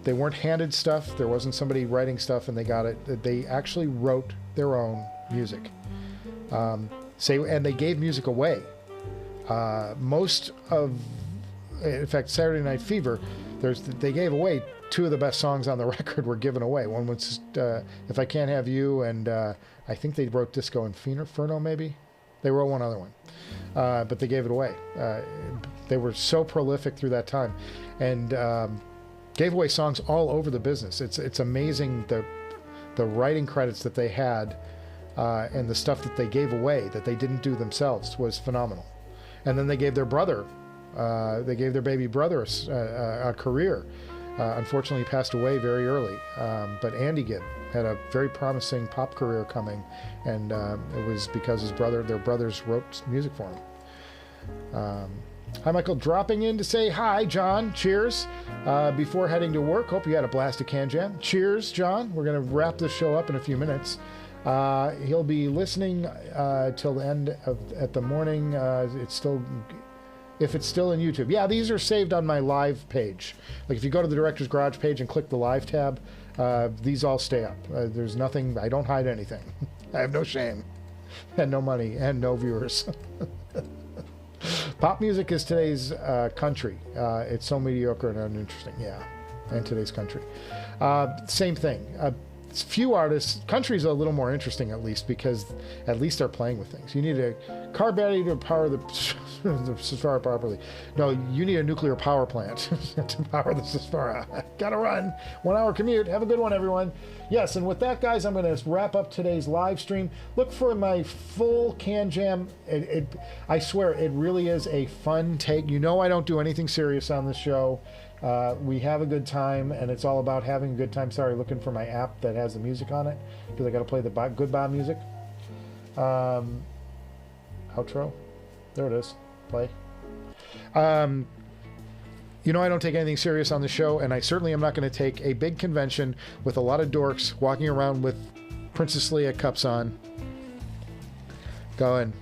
They weren't handed stuff. There wasn't somebody writing stuff and they got it. They actually wrote their own music. And they gave music away. In fact, Saturday Night Fever, they gave away two of the best songs on the record were given away. One was If I Can't Have You, and I think they wrote Disco Inferno, maybe. They wrote one other one, but they gave it away. They were so prolific through that time, and gave away songs all over the business. It's amazing the writing credits that they had. And the stuff that they gave away that they didn't do themselves was phenomenal. And then they gave their baby brother a career. Unfortunately, he passed away very early. But Andy Gibb had a very promising pop career coming, and it was because their brothers wrote music for him. Hi, Michael, dropping in to say hi, John. Cheers. Before heading to work, hope you had a blast of CanJam. Cheers, John. We're going to wrap this show up in a few minutes. He'll be listening till the end at the morning. If it's still in YouTube. Yeah, these are saved on my live page. Like if you go to the Director's Garage page and click the live tab, these all stay up. There's nothing, I don't hide anything. I have no shame and no money and no viewers. Pop music is today's country. It's so mediocre and uninteresting. Yeah, and today's country. Same thing. Few artists, country's a little more interesting at least because at least they're playing with things. You need a car battery to power the Susvara properly. No, you need a nuclear power plant to power the Susvara. Gotta run. 1 hour commute. Have a good one, everyone. Yes, and with that, guys, I'm going to wrap up today's live stream. Look for my full CanJam. I swear, it really is a fun take. You know I don't do anything serious on this show. We have a good time, and it's all about having a good time. Sorry, looking for my app that has the music on it, because I got to play the good Bob music. Outro. There it is. Play. You know I don't take anything serious on the show, and I certainly am not going to take a big convention with a lot of dorks walking around with Princess Leia cups on. Going.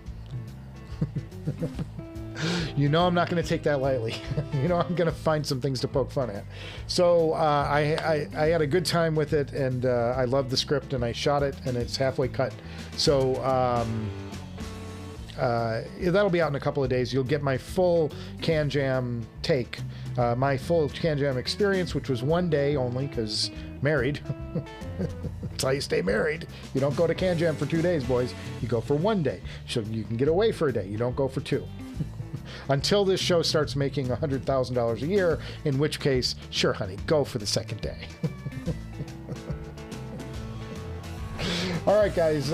You know I'm not going to take that lightly. You know I'm going to find some things to poke fun at. So I had a good time with it, and I loved the script, and I shot it, and it's halfway cut. So that'll be out in a couple of days. You'll get my full CanJam take, my full CanJam experience, which was 1 day only, because married. That's how you stay married. You don't go to CanJam for 2 days, boys. You go for 1 day. So you can get away for a day. You don't go for 2. Until this show starts making $100,000 a year, in which case, sure, honey, go for the second day. All right, guys,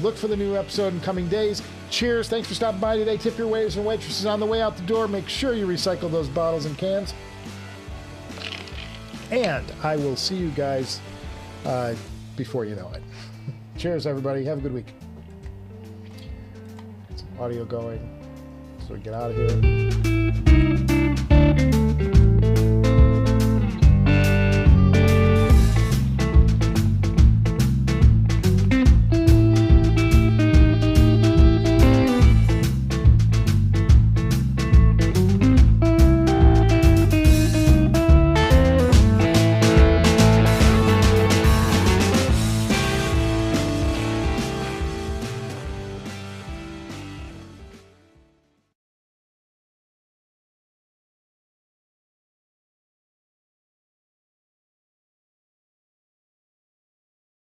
look for the new episode in coming days. Cheers. Thanks for stopping by today. Tip your waiters and waitresses on the way out the door. Make sure you recycle those bottles and cans. And I will see you guys before you know it. Cheers, everybody. Have a good week. Get some audio going so we get out of here.